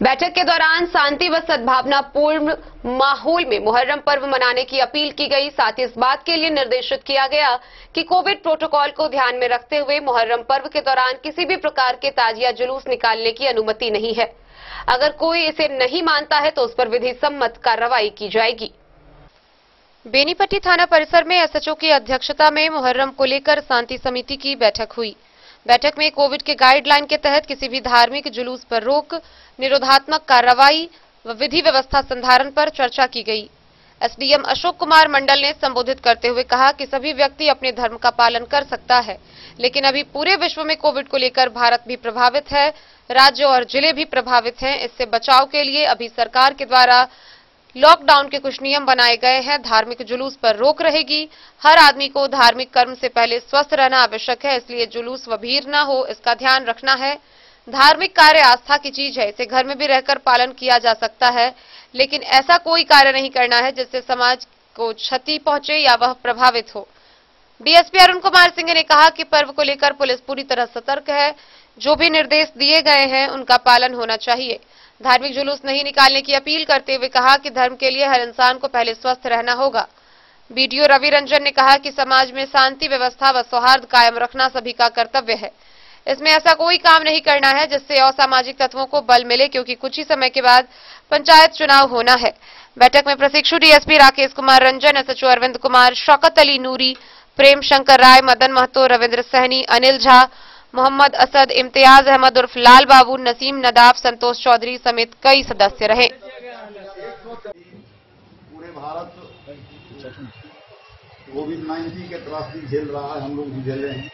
बैठक के दौरान शांति व सद्भावनापूर्ण माहौल में मुहर्रम पर्व मनाने की अपील की गई। साथ ही इस बात के लिए निर्देशित किया गया कि कोविड प्रोटोकॉल को ध्यान में रखते हुए मुहर्रम पर्व के दौरान किसी भी प्रकार के ताजिया जुलूस निकालने की अनुमति नहीं है। अगर कोई इसे नहीं मानता है तो उस पर विधि सम्मत कार्रवाई की जाएगी। बेनीपट्टी थाना परिसर में एसएचओ की अध्यक्षता में मुहर्रम को लेकर शांति समिति की बैठक हुई। बैठक में कोविड के गाइडलाइन के तहत किसी भी धार्मिक जुलूस पर रोक, निरोधात्मक कार्रवाई व विधि व्यवस्था संधारण पर चर्चा की गई। एसडीएम अशोक कुमार मंडल ने संबोधित करते हुए कहा कि सभी व्यक्ति अपने धर्म का पालन कर सकता है, लेकिन अभी पूरे विश्व में कोविड को लेकर भारत भी प्रभावित है, राज्य और जिले भी प्रभावित हैं। इससे बचाव के लिए अभी सरकार के द्वारा लॉकडाउन के कुछ नियम बनाए गए हैं। धार्मिक जुलूस पर रोक रहेगी। हर आदमी को धार्मिक कर्म से पहले स्वस्थ रहना आवश्यक है, इसलिए जुलूस व भीड़ न हो, इसका ध्यान रखना है। धार्मिक कार्य आस्था की चीज है, इसे घर में भी रहकर पालन किया जा सकता है, लेकिन ऐसा कोई कार्य नहीं करना है जिससे समाज को क्षति पहुंचे या वह प्रभावित हो। डीएसपी अरुण कुमार सिंह ने कहा कि पर्व को लेकर पुलिस पूरी तरह सतर्क है। जो भी निर्देश दिए गए हैं उनका पालन होना चाहिए। धार्मिक जुलूस नहीं निकालने की अपील करते हुए कहा कि धर्म के लिए हर इंसान को पहले स्वस्थ रहना होगा। बीडीओ रवि रंजन ने कहा कि समाज में शांति व्यवस्था व सौहार्द कायम रखना सभी का कर्तव्य है। इसमें ऐसा कोई काम नहीं करना है जिससे असामाजिक तत्वों को बल मिले, क्योंकि कुछ ही समय के बाद पंचायत चुनाव होना है। बैठक में प्रशिक्षु डीएसपी राकेश कुमार रंजन, एसएचओ अरविंद कुमार, शौकत अली नूरी, प्रेम शंकर राय, मदन महतो, रविंद्र सहनी, अनिल झा, मोहम्मद असद, इम्तियाज अहमद उर्फ लाल बाबू, नसीम नदाफ, संतोष चौधरी समेत कई सदस्य रहे। पूरे भारत कोविड-19 के त्रासदी झेल रहा है, हम लोग भी झेल रहे हैं,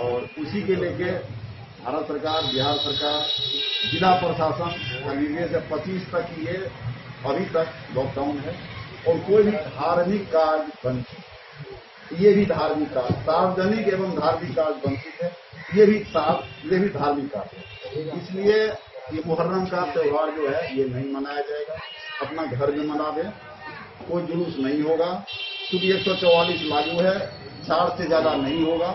और उसी के लेके भारत सरकार, बिहार सरकार, जिला प्रशासन का निर्देश है 25 तक ये अभी तक लॉकडाउन है, और कोई भी धार्मिक कार्य वंचित, ये भी धार्मिक कार्य, सार्वजनिक एवं धार्मिक कार्य वंचित है, ये भी धार्मिक कार्य है। इसलिए ये मुहर्रम का त्योहार जो है ये नहीं मनाया जाएगा, अपना घर में मना दें, कोई जुलूस नहीं होगा, क्योंकि 144 लागू है, 4 से ज्यादा नहीं होगा,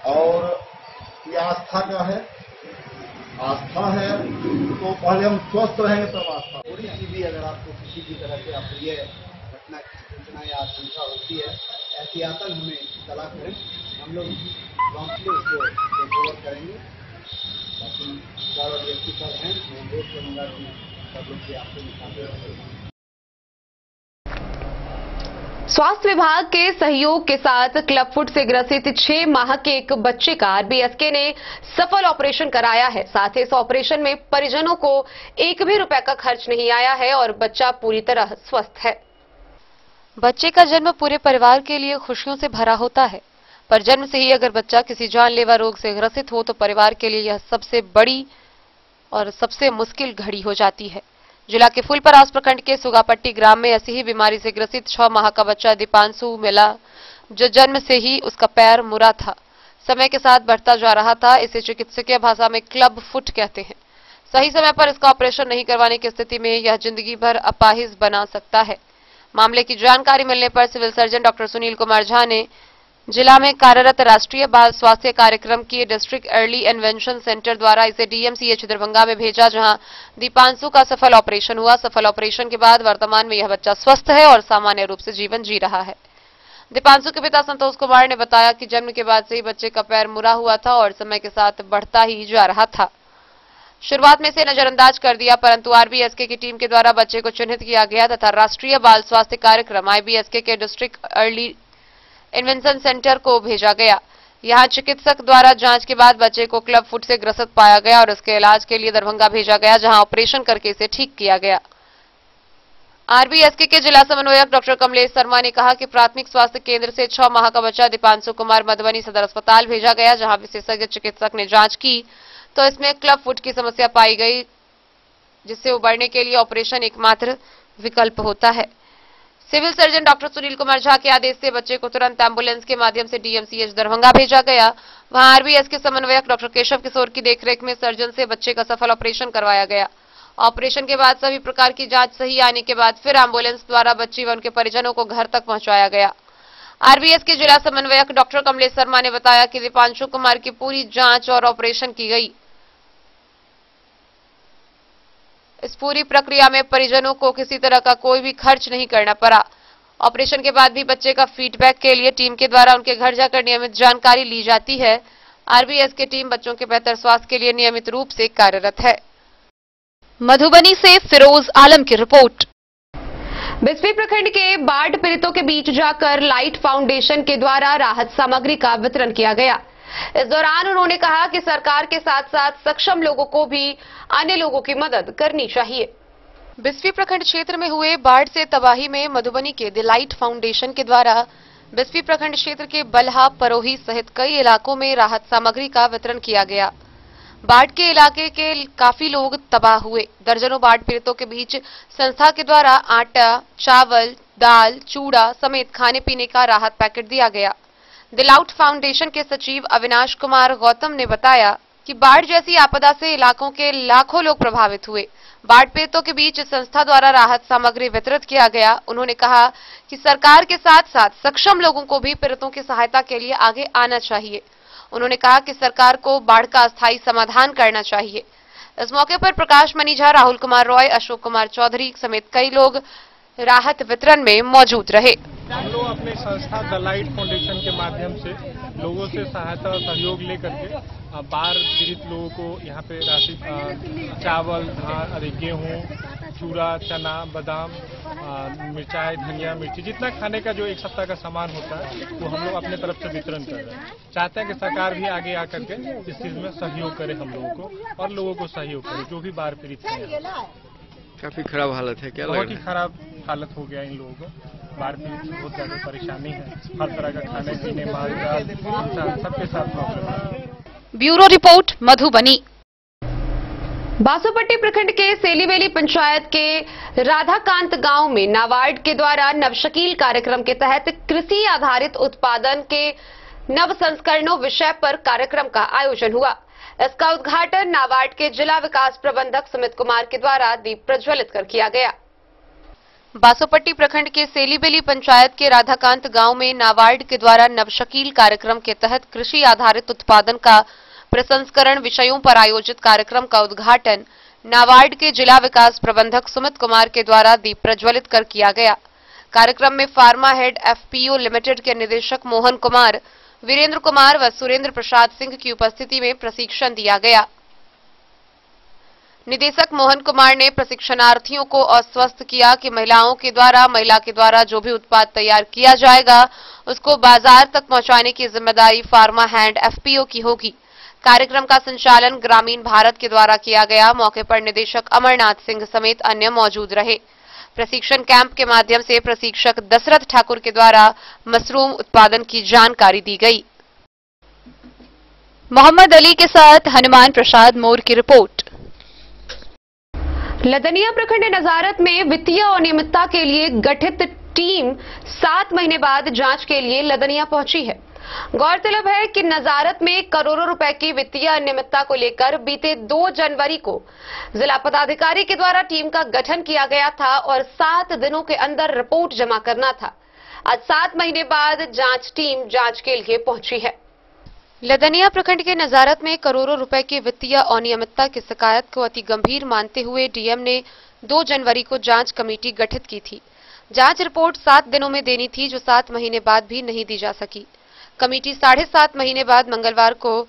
और ये आस्था का है, आस्था है तो पहले हम स्वस्थ रहेंगे तब आस्था। थोड़ी सी भी अगर आपको किसी भी तरह से अप्रिय घटना की सूचना या आशंका होती है, एहतियातन हमें इत्तला करें, हम लोग प्रॉम्प्टली उसको टेकओवर करेंगे। बाकी सारा व्यक्ति सब हैं, मैं अनुरोध करूँगा कि सब लोग आपसे निकाल। स्वास्थ्य विभाग के सहयोग के साथ क्लब फुट से ग्रसित 6 माह के एक बच्चे का आरबीएसके ने सफल ऑपरेशन कराया है। साथ ही इस ऑपरेशन में परिजनों को 1 भी रुपए का खर्च नहीं आया है और बच्चा पूरी तरह स्वस्थ है। बच्चे का जन्म पूरे परिवार के लिए खुशियों से भरा होता है, पर जन्म से ही अगर बच्चा किसी जानलेवा रोग से ग्रसित हो तो परिवार के लिए यह सबसे बड़ी और सबसे मुश्किल घड़ी हो जाती है। जिला के फूलपरास प्रखंड के सुगापट्टी ग्राम में ऐसी ही बीमारी से ग्रसित 6 माह का बच्चा दीपांशु मिला, जो जन्म से ही उसका पैर मुड़ा था, समय के साथ बढ़ता जा रहा था। इसे चिकित्सकीय भाषा में क्लब फुट कहते हैं। सही समय पर इसका ऑपरेशन नहीं करवाने की स्थिति में यह जिंदगी भर अपाहिज बना सकता है। मामले की जानकारी मिलने पर civil surgeon doctor Sunil Kumar Jha ने जिला में कार्यरत राष्ट्रीय बाल स्वास्थ्य कार्यक्रम की डिस्ट्रिक्ट अर्ली इन्वेंशन सेंटर द्वारा इसे डीएमसीएच दरभंगा में भेजा, जहां दीपांशु का सफल ऑपरेशन हुआ। सफल ऑपरेशन के बाद वर्तमान में यह बच्चा स्वस्थ है और सामान्य रूप से जीवन जी रहा है। दीपांशु के पिता संतोष कुमार ने बताया कि जन्म के बाद से ही बच्चे का पैर मुड़ा हुआ था और समय के साथ बढ़ता ही जा रहा था। शुरुआत में इसे नजरअंदाज कर दिया, परंतु आरबीएसके की टीम के द्वारा बच्चे को चिन्हित किया गया तथा राष्ट्रीय बाल स्वास्थ्य कार्यक्रम आईबीएसके के डिस्ट्रिक्ट अर्ली इन्वेंशन सेंटर को भेजा गया। यहां चिकित्सक द्वारा जांच के बाद बच्चे को क्लब फुट से ग्रसित पाया गया और इसके इलाज के लिए दरभंगा भेजा गया, जहां ऑपरेशन करके इसे ठीक किया गया। आरबीएसके के जिला समन्वयक डॉक्टर कमलेश शर्मा ने कहा कि प्राथमिक स्वास्थ्य केंद्र से 6 माह का बच्चा दीपांशु कुमार मधुबनी सदर अस्पताल भेजा गया, जहां विशेषज्ञ चिकित्सक ने जांच की तो इसमें क्लब फुट की समस्या पाई गई, जिससे उबरने के लिए ऑपरेशन एकमात्र विकल्प होता है। Civil surgeon doctor Sunil Kumar Jha के आदेश से बच्चे को तुरंत एम्बुलेंस के माध्यम से डीएमसीएच दरभंगा भेजा गया। वहां आरबीएस के समन्वयक डॉक्टर केशव किशोर की देखरेख में सर्जन से बच्चे का सफल ऑपरेशन करवाया गया। ऑपरेशन के बाद सभी प्रकार की जांच सही आने के बाद फिर एम्बुलेंस द्वारा बच्ची व उनके परिजनों को घर तक पहुंचाया गया। आरबीएस के जिला समन्वयक डॉक्टर कमलेश शर्मा ने बताया कि दीपांशु कुमार की पूरी जांच और ऑपरेशन की गई। इस पूरी प्रक्रिया में परिजनों को किसी तरह का कोई भी खर्च नहीं करना पड़ा। ऑपरेशन के बाद भी बच्चे का फीडबैक के लिए टीम के द्वारा उनके घर जाकर नियमित जानकारी ली जाती है। आरबीएस की टीम बच्चों के बेहतर स्वास्थ्य के लिए नियमित रूप से कार्यरत है। मधुबनी से फिरोज आलम की रिपोर्ट। बिस्फी प्रखंड के बाढ़ पीड़ितों के बीच जाकर लाइट फाउंडेशन के द्वारा राहत सामग्री का वितरण किया गया। इस दौरान उन्होंने कहा कि सरकार के साथ साथ सक्षम लोगों को भी अन्य लोगों की मदद करनी चाहिए। बिस्फी प्रखंड क्षेत्र में हुए बाढ़ से तबाही में मधुबनी के द लाइट फाउंडेशन के द्वारा बिस्फी प्रखंड क्षेत्र के बल्हा, परोही सहित कई इलाकों में राहत सामग्री का वितरण किया गया। बाढ़ के इलाके के काफी लोग तबाह हुए। दर्जनों बाढ़ पीड़ितों के बीच संस्था के द्वारा आटा, चावल, दाल, चूड़ा समेत खाने पीने का राहत पैकेट दिया गया। द लाइट फाउंडेशन के सचिव अविनाश कुमार गौतम ने बताया कि बाढ़ जैसी आपदा से इलाकों के लाखों लोग प्रभावित हुए। बाढ़ पीड़ितों के बीच संस्था द्वारा राहत सामग्री वितरित किया गया। उन्होंने कहा कि सरकार के साथ साथ सक्षम लोगों को भी पीड़ितों की सहायता के लिए आगे आना चाहिए। उन्होंने कहा कि सरकार को बाढ़ का अस्थायी समाधान करना चाहिए। इस मौके पर प्रकाश मनी झा, राहुल कुमार रॉय, अशोक कुमार चौधरी समेत कई लोग राहत वितरण में मौजूद रहे। हम लोग अपने संस्था द लाइट फाउंडेशन के माध्यम से लोगों से सहायता और सहयोग लेकर के बाढ़ पीड़ित लोगों को यहाँ पे राशि, चावल, धान, गेहूँ, चूड़ा, चना, बादाम, मिर्चाई, धनिया, मिर्ची, जितना खाने का जो एक सप्ताह का सामान होता है वो हम लोग अपने तरफ से वितरण कर रहे हैं। चाहते हैं कि सरकार भी आगे आकर के इस चीज में सहयोग करे हम लोगों को और लोगों को सहयोग करे जो भी बाढ़ पीड़ित हैं। काफी खराब हालत है, क्या बहुत ही खराब हालत हो गया इन लोगों को। बाढ़ पीड़ित से बहुत ज्यादा परेशानी है। हर तरह का खाने पीने, माल जाल सबके साथ प्रॉब्लम है। Bureau report, Madhubani. बासोपट्टी प्रखंड के सेलीवेली पंचायत के राधाकांत गांव में नाबार्ड के द्वारा नवशकील कार्यक्रम के तहत कृषि आधारित उत्पादन के नव संस्करणों विषय पर कार्यक्रम का आयोजन हुआ। इसका उद्घाटन नाबार्ड के जिला विकास प्रबंधक सुमित कुमार के द्वारा दीप प्रज्वलित कर किया गया। बासोपट्टी प्रखंड के सेलीबेली पंचायत के राधाकांत गांव में नाबार्ड के द्वारा नवशकील कार्यक्रम के तहत कृषि आधारित उत्पादन का प्रसंस्करण विषयों पर आयोजित कार्यक्रम का उद्घाटन नाबार्ड के जिला विकास प्रबंधक सुमित कुमार के द्वारा दीप प्रज्वलित कर किया गया। कार्यक्रम में फार्मा हेड एफपीओ लिमिटेड के निदेशक मोहन कुमार, वीरेंद्र कुमार व सुरेंद्र प्रसाद सिंह की उपस्थिति में प्रशिक्षण दिया गया। निदेशक मोहन कुमार ने प्रशिक्षणार्थियों को आश्वस्त किया कि महिला के द्वारा जो भी उत्पाद तैयार किया जाएगा उसको बाजार तक पहुंचाने की जिम्मेदारी फार्मा हैंड एफपीओ की होगी। कार्यक्रम का संचालन ग्रामीण भारत के द्वारा किया गया। मौके पर निदेशक अमरनाथ सिंह समेत अन्य मौजूद रहे। प्रशिक्षण कैंप के माध्यम से प्रशिक्षक दशरथ ठाकुर के द्वारा मशरूम उत्पादन की जानकारी दी गई। मोहम्मद अली के साथ हनुमान प्रसाद मोर की रिपोर्ट। लदनिया प्रखंड नजारत में वित्तीय अनियमितता के लिए गठित टीम 7 महीने बाद जांच के लिए लदनिया पहुंची है। गौरतलब है कि नजारत में करोड़ों रुपए की वित्तीय अनियमितता को लेकर बीते 2 जनवरी को जिला पदाधिकारी के द्वारा टीम का गठन किया गया था और 7 दिनों के अंदर रिपोर्ट जमा करना था। आज 7 महीने बाद जांच टीम जांच के लिए पहुंची है। लदनिया प्रखंड के नजारत में करोड़ों रुपए की वित्तीय अनियमितता की शिकायत को अति गंभीर मानते हुए डीएम ने 2 जनवरी को जांच कमेटी गठित की थी। जांच रिपोर्ट 7 दिनों में देनी थी जो 7 महीने बाद भी नहीं दी जा सकी। कमेटी 7.5 महीने बाद मंगलवार को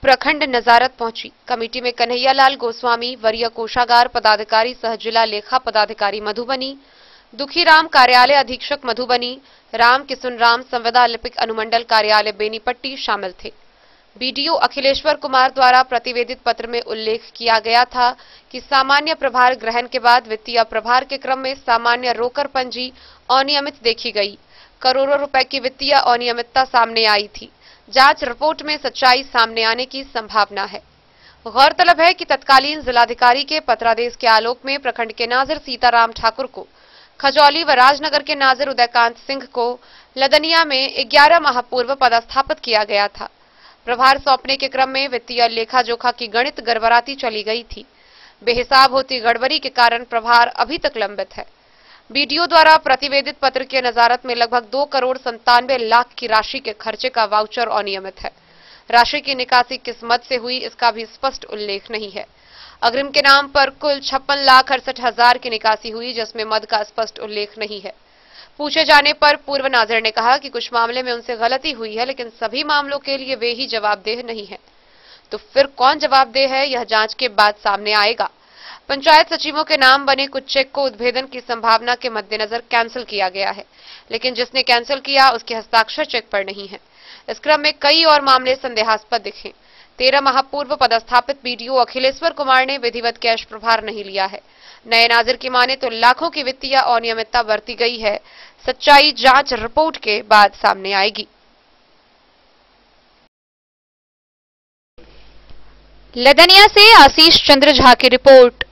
प्रखंड नजारत पहुंची। कमेटी में कन्हैयालाल गोस्वामी, वरीय कोषागार पदाधिकारी सह जिला लेखा पदाधिकारी मधुबनी, दुखीराम कार्यालय अधीक्षक मधुबनी, राम किशुन राम संविदा लिपिक अनुमंडल कार्यालय बेनीपट्टी शामिल थे। बीडीओ अखिलेश्वर कुमार द्वारा प्रतिवेदित पत्र में उल्लेख किया गया था कि सामान्य प्रभार ग्रहण के बाद वित्तीय प्रभार के क्रम में सामान्य रोकर पंजी अनियमित देखी गई। करोड़ों रुपए की वित्तीय अनियमितता सामने आई थी। जांच रिपोर्ट में सच्चाई सामने आने की संभावना है। गौरतलब है कि तत्कालीन जिलाधिकारी के पत्रादेश के आलोक में प्रखंड के नाजिर सीताराम ठाकुर को खजौली व राजनगर के नाजिर उदयकांत सिंह को लदनिया में 11 माह पूर्व पदस्थापित किया गया था। प्रभार सौंपने के क्रम में वित्तीय लेखा जोखा की गणित गड़बड़ाती चली गई थी। बेहिसाब होती गड़बड़ी के कारण प्रभार अभी तक लंबित है। बीडीओ द्वारा प्रतिवेदित पत्र की नजारत में लगभग 2,97,00,000 की राशि के खर्चे का वाउचर अनियमित है। राशि की निकासी किस मद से हुई इसका भी स्पष्ट उल्लेख नहीं है। अग्रिम के नाम पर कुल 56,68,000 की निकासी हुई, जिसमें मद का स्पष्ट उल्लेख नहीं है। पूछे जाने पर पूर्व नाजिर ने कहा कि कुछ मामले में उनसे गलती हुई है, लेकिन सभी मामलों के लिए वे ही जवाबदेह नहीं है। तो फिर कौन जवाबदेह है, यह जांच के बाद सामने आएगा। पंचायत सचिवों के नाम बने कुछ चेक को उद्भेदन की संभावना के मद्देनजर कैंसिल किया गया है, लेकिन जिसने कैंसिल किया उसके हस्ताक्षर चेक पर नहीं है। इस क्रम में कई और मामले संदेहास्पद दिखे। 13 माह पूर्व पदस्थापित बीडीओ अखिलेश्वर कुमार ने विधिवत कैश प्रभार नहीं लिया है। नए नाजिर की माने तो लाखों की वित्तीय अनियमितता बरती गई है। सच्चाई जांच रिपोर्ट के बाद सामने आएगी। लदनिया से आशीष चंद्र झा की रिपोर्ट।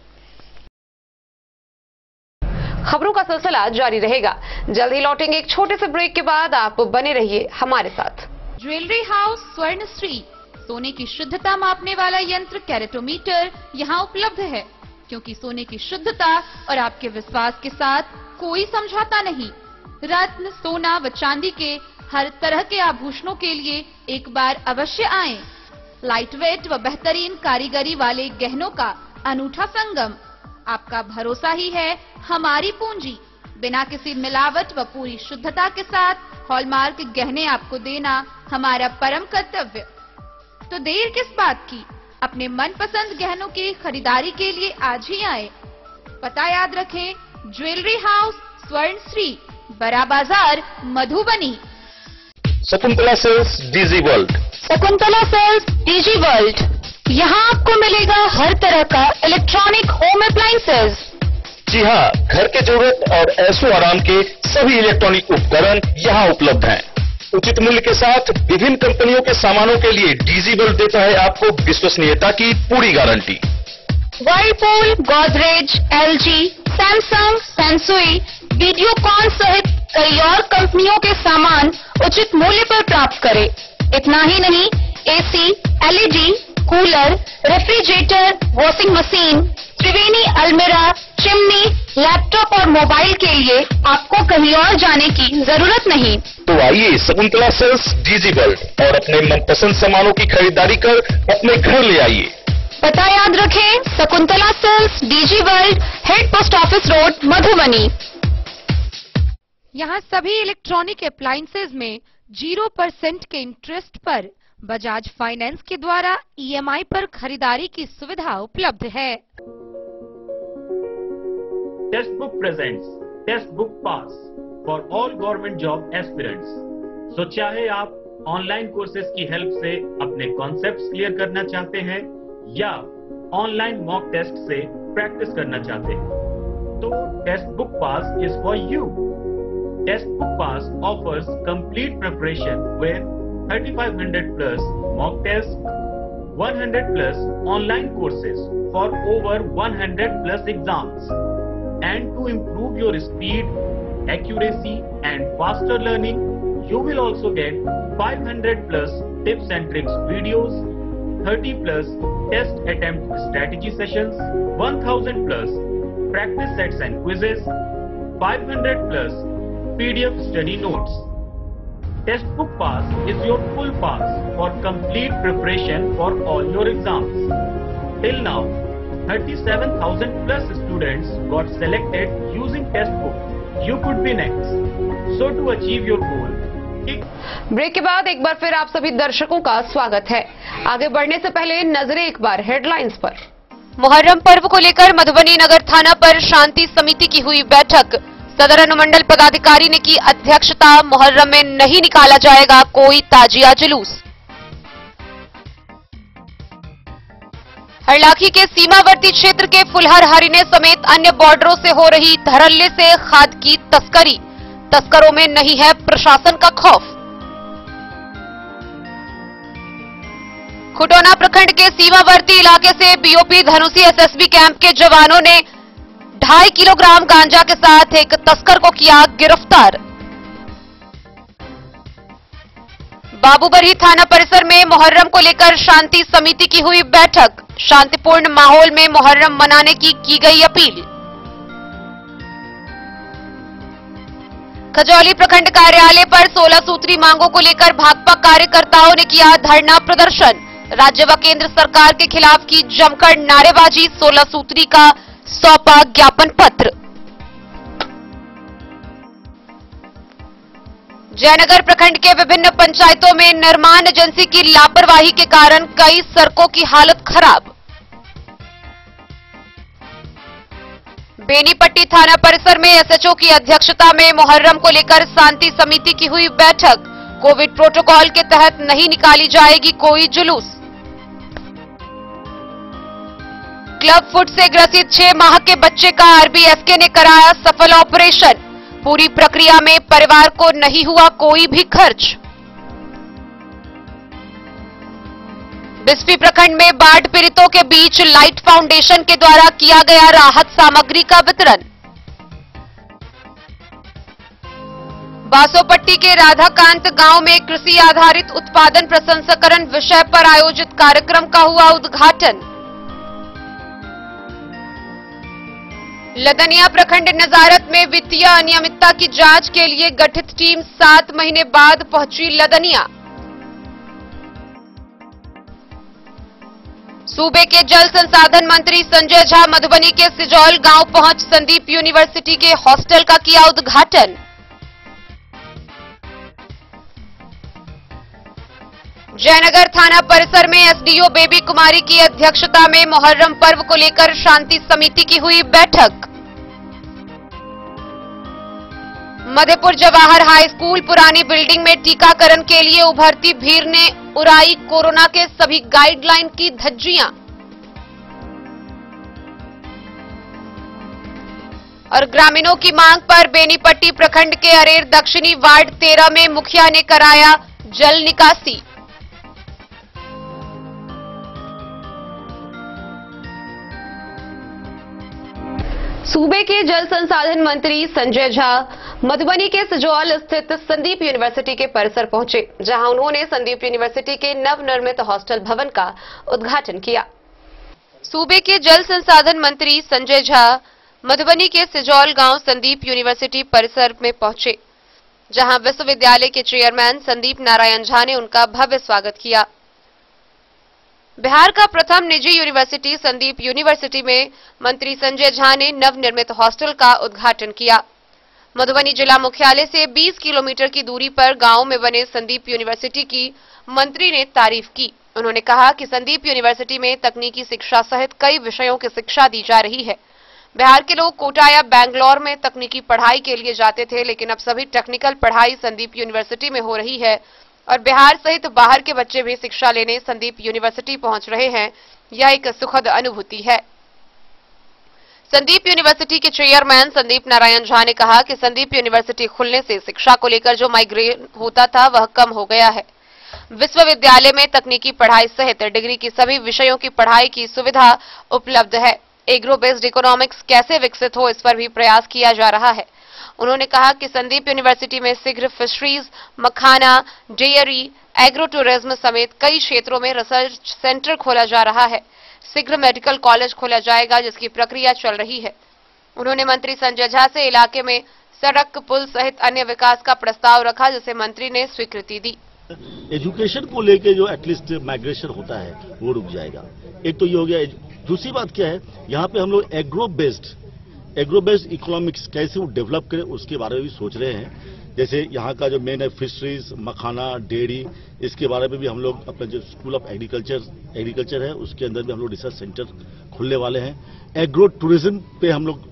खबरों का सिलसिला जारी रहेगा। जल्द ही लौटेंगे एक छोटे से ब्रेक के बाद। आप बने रहिए हमारे साथ। ज्वेलरी हाउस स्वर्णश्री, सोने की शुद्धता मापने वाला यंत्र कैरेटोमीटर यहाँ उपलब्ध है, क्योंकि सोने की शुद्धता और आपके विश्वास के साथ कोई समझौता नहीं। रत्न, सोना व चांदी के हर तरह के आभूषणों के लिए एक बार अवश्य आएं। लाइट वेट व बेहतरीन कारीगरी वाले गहनों का अनूठा संगम। आपका भरोसा ही है हमारी पूंजी। बिना किसी मिलावट व पूरी शुद्धता के साथ हॉलमार्क गहने आपको देना हमारा परम कर्तव्य। तो देर किस बात की, अपने मनपसंद गहनों की खरीदारी के लिए आज ही आए। पता याद रखें, jewellery house Swarnashree, Bada Bazaar, Madhubani. Shakuntala sales DG world. Shakuntala sales DG world, यहाँ आपको मिलेगा हर तरह का इलेक्ट्रॉनिक होम अप्लायंसेज। जी हाँ, घर के जरूरत और ऐशो आराम के सभी इलेक्ट्रॉनिक उपकरण यहाँ उपलब्ध हैं। उचित मूल्य के साथ विभिन्न कंपनियों के सामानों के लिए डीजी वर्ल्ड देता है आपको विश्वसनीयता की पूरी guarantee. Whirlpool, Godrej, LG, Samsung, Sansui, Videocon सहित कई और कंपनियों के सामान उचित मूल्य पर प्राप्त करें। इतना ही नहीं, AC, LED, cooler, refrigerator, washing machine, Triveni अलमीरा, चिमनी, लैपटॉप और मोबाइल के लिए आपको कहीं और जाने की जरूरत नहीं। तो आइए शकुंतला सेल्स डीजी वर्ल्ड और अपने मनपसंद सामानों की खरीदारी कर अपने घर ले आइए। पता याद रखें, Shakuntala sales DG world, head post office road, Madhubani. यहाँ सभी इलेक्ट्रॉनिक अप्लायंसेज में 0% के इंटरेस्ट पर बजाज फाइनेंस के द्वारा ईएमआई पर खरीदारी की सुविधा उपलब्ध है। Test book presents test book pass for all government job aspirants. So चाहे आप ऑनलाइन कोर्सेज की हेल्प से अपने कॉन्सेप्ट्स क्लियर करना चाहते हैं या ऑनलाइन मॉक टेस्ट से प्रैक्टिस करना चाहते हैं, तो test book pass is for you. Test book pass offers complete preparation with 3500 plus mock tests, 100 plus online courses for over 100 plus exams. And to improve your speed, accuracy and faster learning, you will also get 500 plus tips and tricks videos, 30 plus test attempt strategy sessions, 1000 plus practice sets and quizzes, 500 plus PDF study notes. Test book pass is your full pass for complete preparation for all your exams. Till now, 37,000 plus students got selected using test book. You could be next. So to achieve your goal, break के बाद एक बार फिर आप सभी दर्शकों का स्वागत है। आगे बढ़ने से पहले नजरें एक बार हेडलाइंस पर। मुहर्रम पर्व को लेकर मधुबनी नगर थाना पर शांति समिति की हुई बैठक। सदर अनुमंडल पदाधिकारी ने की अध्यक्षता। मुहर्रम में नहीं निकाला जाएगा कोई ताजिया जुलूस। हरलाखी के सीमावर्ती क्षेत्र के फुलहर हरिने समेत अन्य बॉर्डरों से हो रही धड़ल्ले से खाद की तस्करी। तस्करों में नहीं है प्रशासन का खौफ। खुटौना प्रखंड के सीमावर्ती इलाके से बीओपी धनुषी एसएसबी कैंप के जवानों ने 2.5 किलोग्राम गांजा के साथ एक तस्कर को किया गिरफ्तार। बाबूबरही थाना परिसर में मुहर्रम को लेकर शांति समिति की हुई बैठक। शांतिपूर्ण माहौल में मुहर्रम मनाने की गई अपील। खजौली प्रखंड कार्यालय पर 16 सूत्री मांगों को लेकर भाकपा कार्यकर्ताओं ने किया धरना प्रदर्शन। राज्य व केंद्र सरकार के खिलाफ की जमकर नारेबाजी। 16 सूत्री का सौंपा ज्ञापन पत्र। जयनगर प्रखंड के विभिन्न पंचायतों में निर्माण एजेंसी की लापरवाही के कारण कई सड़कों की हालत खराब। बेनीपट्टी थाना परिसर में एसएचओ की अध्यक्षता में मुहर्रम को लेकर शांति समिति की हुई बैठक। कोविड प्रोटोकॉल के तहत नहीं निकाली जाएगी कोई जुलूस। क्लब फुट से ग्रसित 6 माह के बच्चे का आरबीएसके ने कराया सफल ऑपरेशन। पूरी प्रक्रिया में परिवार को नहीं हुआ कोई भी खर्च। बिस्फी प्रखंड में बाढ़ पीड़ितों के बीच लाइट फाउंडेशन के द्वारा किया गया राहत सामग्री का वितरण। बासोपट्टी के राधाकांत गांव में कृषि आधारित उत्पादन प्रसंस्करण विषय पर आयोजित कार्यक्रम का हुआ उद्घाटन। लदनिया प्रखंड नजारत में वित्तीय अनियमितता की जांच के लिए गठित टीम 7 महीने बाद पहुंची लदनिया। सूबे के जल संसाधन मंत्री संजय झा मधुबनी के सिजौल गांव पहुंच संदीप यूनिवर्सिटी के हॉस्टल का किया उद्घाटन। जयनगर थाना परिसर में एसडीओ बेबी कुमारी की अध्यक्षता में मुहर्रम पर्व को लेकर शांति समिति की हुई बैठक। मधेपुर जवाहर हाई स्कूल पुरानी बिल्डिंग में टीकाकरण के लिए उभरती भीड़ ने उड़ाई कोरोना के सभी गाइडलाइन की धज्जियां। और ग्रामीणों की मांग पर बेनीपट्टी प्रखंड के अरेर दक्षिणी वार्ड 13 में मुखिया ने कराया जल निकासी। सूबे के जल संसाधन मंत्री संजय झा मधुबनी के सिजौल स्थित संदीप यूनिवर्सिटी के परिसर पहुंचे, जहां उन्होंने संदीप यूनिवर्सिटी के नवनिर्मित हॉस्टल भवन का उद्घाटन किया। सूबे के जल संसाधन मंत्री संजय झा मधुबनी के सिजौल गांव संदीप यूनिवर्सिटी परिसर में पहुंचे, जहां विश्वविद्यालय के चेयरमैन संदीप नारायण झा ने उनका भव्य स्वागत किया। बिहार का प्रथम निजी यूनिवर्सिटी संदीप यूनिवर्सिटी में मंत्री संजय झा ने नवनिर्मित हॉस्टल का उद्घाटन किया। मधुबनी जिला मुख्यालय से 20 किलोमीटर की दूरी पर गांव में बने संदीप यूनिवर्सिटी की मंत्री ने तारीफ की। उन्होंने कहा कि संदीप यूनिवर्सिटी में तकनीकी शिक्षा सहित कई विषयों की शिक्षा दी जा रही है। बिहार के लोग कोटा या बैंगलोर में तकनीकी पढ़ाई के लिए जाते थे, लेकिन अब सभी टेक्निकल पढ़ाई संदीप यूनिवर्सिटी में हो रही है और बिहार सहित बाहर के बच्चे भी शिक्षा लेने संदीप यूनिवर्सिटी पहुंच रहे हैं। यह एक सुखद अनुभूति है। संदीप यूनिवर्सिटी के चेयरमैन संदीप नारायण झा ने कहा कि संदीप यूनिवर्सिटी खुलने से शिक्षा को लेकर जो माइग्रेन होता था वह कम हो गया है। विश्वविद्यालय में तकनीकी पढ़ाई सहित डिग्री की सभी विषयों की पढ़ाई की सुविधा उपलब्ध है। एग्रो बेस्ड इकोनॉमिक्स कैसे विकसित हो, इस पर भी प्रयास किया जा रहा है। उन्होंने कहा कि संदीप यूनिवर्सिटी में शीघ्र फिशरीज, मखाना, डेयरी, एग्रो टूरिज्म समेत कई क्षेत्रों में रिसर्च सेंटर खोला जा रहा है। शीघ्र मेडिकल कॉलेज खोला जाएगा, जिसकी प्रक्रिया चल रही है। उन्होंने मंत्री संजय झा से इलाके में सड़क, पुल सहित अन्य विकास का प्रस्ताव रखा, जिसे मंत्री ने स्वीकृति दी। एजुकेशन को लेके जो एटलीस्ट माइग्रेशन होता है वो रुक जाएगा। एक तो ये हो गया। दूसरी बात क्या है, यहाँ पे हम लोग एग्रो बेस्ड इकोनॉमिक्स कैसे वो डेवलप करें उसके बारे में भी सोच रहे हैं। जैसे यहाँ का जो मेन है फिशरीज, मखाना, डेयरी, इसके बारे में भी हम लोग अपना जो स्कूल ऑफ एग्रीकल्चर है उसके अंदर भी हम लोग रिसर्च सेंटर खोलने वाले हैं। एग्रो टूरिज्म पे हम लोग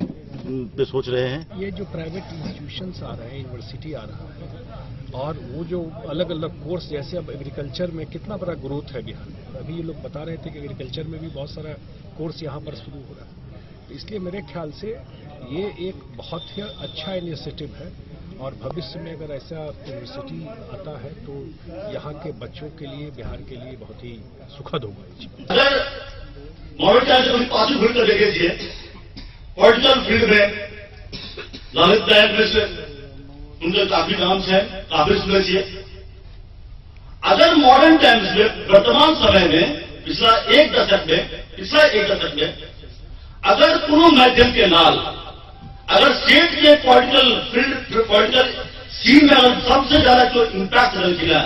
पे सोच रहे हैं। ये जो प्राइवेट इंस्टीट्यूशंस आ रहे हैं, यूनिवर्सिटी आ रहा है और वो जो अलग अलग कोर्स, जैसे अब एग्रीकल्चर में कितना बड़ा ग्रोथ है बिहार में। अभी ये लोग बता रहे थे कि एग्रीकल्चर में भी बहुत सारा कोर्स यहाँ पर शुरू हो रहा है। इसलिए मेरे ख्याल से ये एक बहुत ही अच्छा इनिशिएटिव है और भविष्य में अगर ऐसा यूनिवर्सिटी आता है तो यहाँ के बच्चों के लिए, बिहार के लिए बहुत ही सुखद होगा। अगर मॉडल चार्ज को 5 घंटे लेके पॉलिटिकल फील्ड में ललित नायक में से उनके काफी नाम है, काफी सुनना चाहिए। अगर मॉडर्न टाइम्स में वर्तमान समय में पिछला एक दशक में अगर कोनो माध्यम के नाल अगर स्टेट के पॉलिटिकल सीन में अगर सबसे ज्यादा जो इम्पैक्ट रह गिला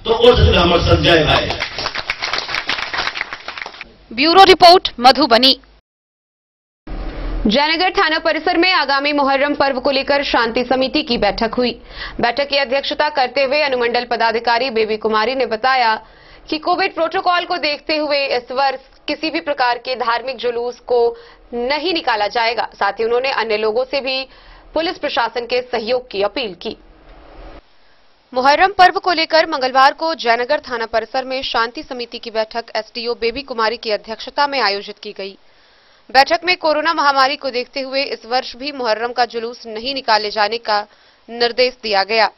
तो वो हमारे संजय भाई। Bureau report Madhubani. जयनगर थाना परिसर में आगामी मुहर्रम पर्व को लेकर शांति समिति की बैठक हुई। बैठक की अध्यक्षता करते हुए अनुमंडल पदाधिकारी बेबी कुमारी ने बताया कि कोविड प्रोटोकॉल को देखते हुए इस वर्ष किसी भी प्रकार के धार्मिक जुलूस को नहीं निकाला जाएगा। साथ ही उन्होंने अन्य लोगों से भी पुलिस प्रशासन के सहयोग की अपील की। मुहर्रम पर्व को लेकर मंगलवार को जयनगर थाना परिसर में शांति समिति की बैठक एसडीओ बेबी कुमारी की अध्यक्षता में आयोजित की गई। बैठक में कोरोना महामारी को देखते हुए इस वर्ष भी मुहर्रम का जुलूस नहीं निकाले जाने का निर्देश दिया गया।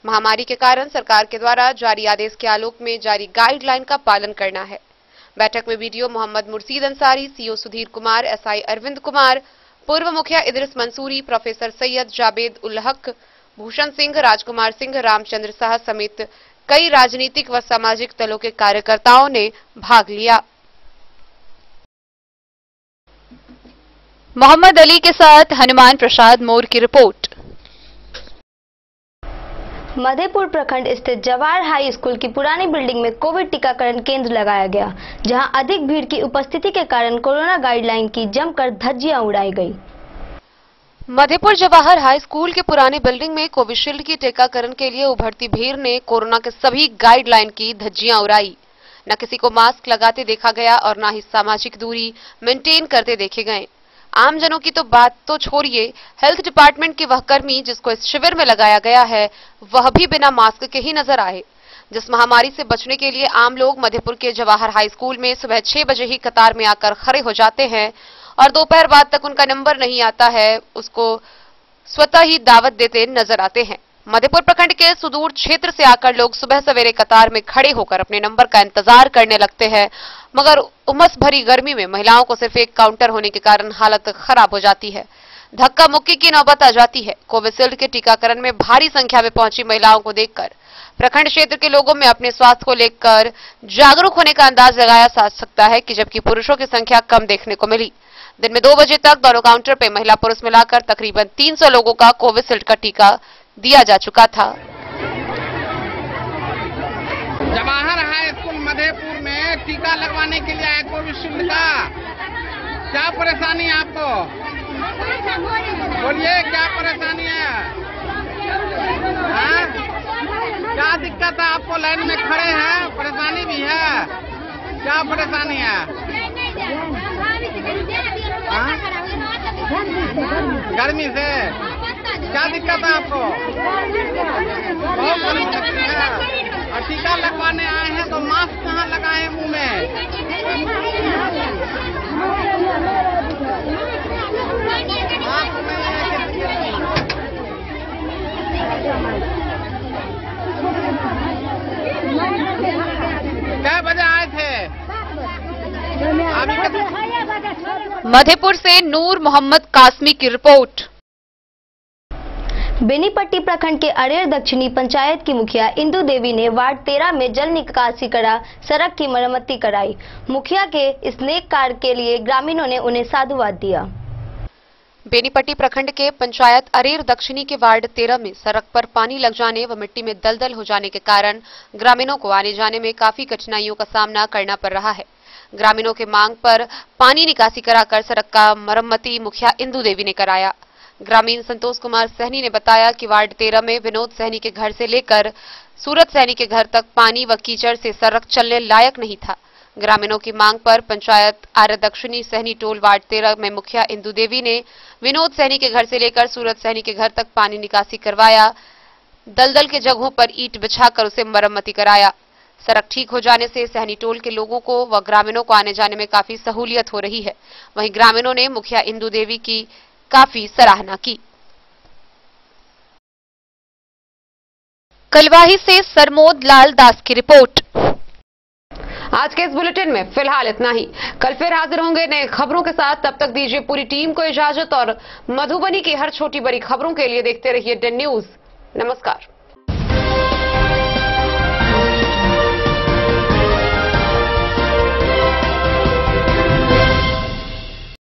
महामारी के कारण सरकार के द्वारा जारी आदेश के आलोक में जारी गाइडलाइन का पालन करना है। बैठक में BDO Mohammad Murshid Ansari, CO Sudhir Kumar, SI Arvind Kumar, पूर्व मुखिया इदरिस मंसूरी, प्रोफेसर सैयद जावेद उल हक, भूषण सिंह, राजकुमार सिंह, रामचंद्र शाह समेत कई राजनीतिक व सामाजिक दलों के कार्यकर्ताओं ने भाग लिया। मोहम्मद अली के साथ हनुमान प्रसाद मोर की रिपोर्ट। मधेपुर प्रखंड स्थित जवाहर हाई स्कूल की पुरानी बिल्डिंग में कोविड टीकाकरण केंद्र लगाया गया, जहां अधिक भीड़ की उपस्थिति के कारण कोरोना गाइडलाइन की जमकर धज्जियां उड़ाई गई। मधेपुर जवाहर हाई स्कूल के पुरानी बिल्डिंग में कोविशील्ड की टीकाकरण के लिए उभरती भीड़ ने कोरोना के सभी गाइडलाइन की धज्जियां उड़ाई। न किसी को मास्क लगाते देखा गया और न ही सामाजिक दूरी मेंटेन करते देखे गए। आम जनों की तो बात तो छोड़िए, हेल्थ डिपार्टमेंट के वह कर्मी जिसको इस शिविर में लगाया गया है वह भी बिना मास्क के ही नजर आए। जिस महामारी से बचने के लिए आम लोग मधेपुर के जवाहर हाई स्कूल में सुबह 6 बजे ही कतार में आकर खड़े हो जाते हैं और दोपहर बाद तक उनका नंबर नहीं आता है, उसको स्वतः ही दावत देते नजर आते हैं। मधेपुर प्रखंड के सुदूर क्षेत्र से आकर लोग सुबह सवेरे कतार में खड़े होकर अपने नंबर का इंतजार करने लगते हैं, मगर उमस भरी गर्मी में महिलाओं को सिर्फ एक काउंटर होने के कारण हालत खराब हो जाती है। धक्का मुक्की की नौबत आ जाती है। कोविशील्ड के टीकाकरण में भारी संख्या में पहुंची महिलाओं को देखकर प्रखंड क्षेत्र के लोगों में अपने स्वास्थ्य को लेकर जागरूक होने का अंदाज लगाया जा सकता है कि जबकि पुरुषों की संख्या कम देखने को मिली। दिन में 2 बजे तक दोनों काउंटर पर महिला पुरुष मिलाकर तकरीबन 300 लोगों का कोविशील्ड का टीका दिया जा चुका था। जवाहर हाई स्कूल मधेपुर में टीका लगवाने के लिए आए कोविशील्ड का। क्या परेशानी है आपको? बोलिए क्या परेशानी है? हाँ? क्या दिक्कत है आपको? लाइन में खड़े हैं, परेशानी भी है। क्या परेशानी है? हाँ? गर्मी से क्या दिक्कत है आपको? बहुत गर्मी लगती है। और टीका लगवाने आए हैं तो मास्क कहाँ लगाए मुंह में? क्या बजे आए थे? मधेपुर से नूर मोहम्मद कासमी की रिपोर्ट। बेनीपट्टी प्रखंड के अरेर दक्षिणी पंचायत की मुखिया इंदू देवी ने वार्ड 13 में जल निकासी करा सड़क की मरम्मती कराई। मुखिया के इस नेक कार्य के लिए ग्रामीणों ने उन्हें साधुवाद दिया। बेनीपट्टी प्रखंड के पंचायत अरेर दक्षिणी के वार्ड 13 में सड़क पर पानी लग जाने व मिट्टी में दलदल हो जाने के कारण ग्रामीणों को आने जाने में काफी कठिनाइयों का सामना करना पड़ रहा है। ग्रामीणों के मांग पर पानी निकासी कराकर सड़क का मरम्मती मुखिया इंदू देवी ने कराया। ग्रामीण संतोष कुमार सहनी ने बताया कि वार्ड 13 में विनोद सहनी के घर से लेकर सूरत सहनी के घर तक पानी व कीचड़ से सड़क चलने लायक नहीं था। ग्रामीणों की मांग पर पंचायत आर्य दक्षिणी सहनी टोल वार्ड 13 में मुखिया इंदू देवी ने विनोद सहनी के घर से लेकर सूरत सहनी के घर तक पानी निकासी करवाया। दलदल के जगहों पर ईंट बिछाकर उसे मरम्मती कराया। सड़क ठीक हो जाने से सहनी टोल के लोगों को व ग्रामीणों को आने जाने में काफी सहूलियत हो रही है। वहीं ग्रामीणों ने मुखिया इंदू देवी की काफी सराहना की। कलवाही से सरमोद लाल दास की रिपोर्ट। आज के इस बुलेटिन में फिलहाल इतना ही। कल फिर हाजिर होंगे नए खबरों के साथ। तब तक दीजिए पूरी टीम को इजाजत और मधुबनी की हर छोटी बड़ी खबरों के लिए देखते रहिए 10 न्यूज। नमस्कार।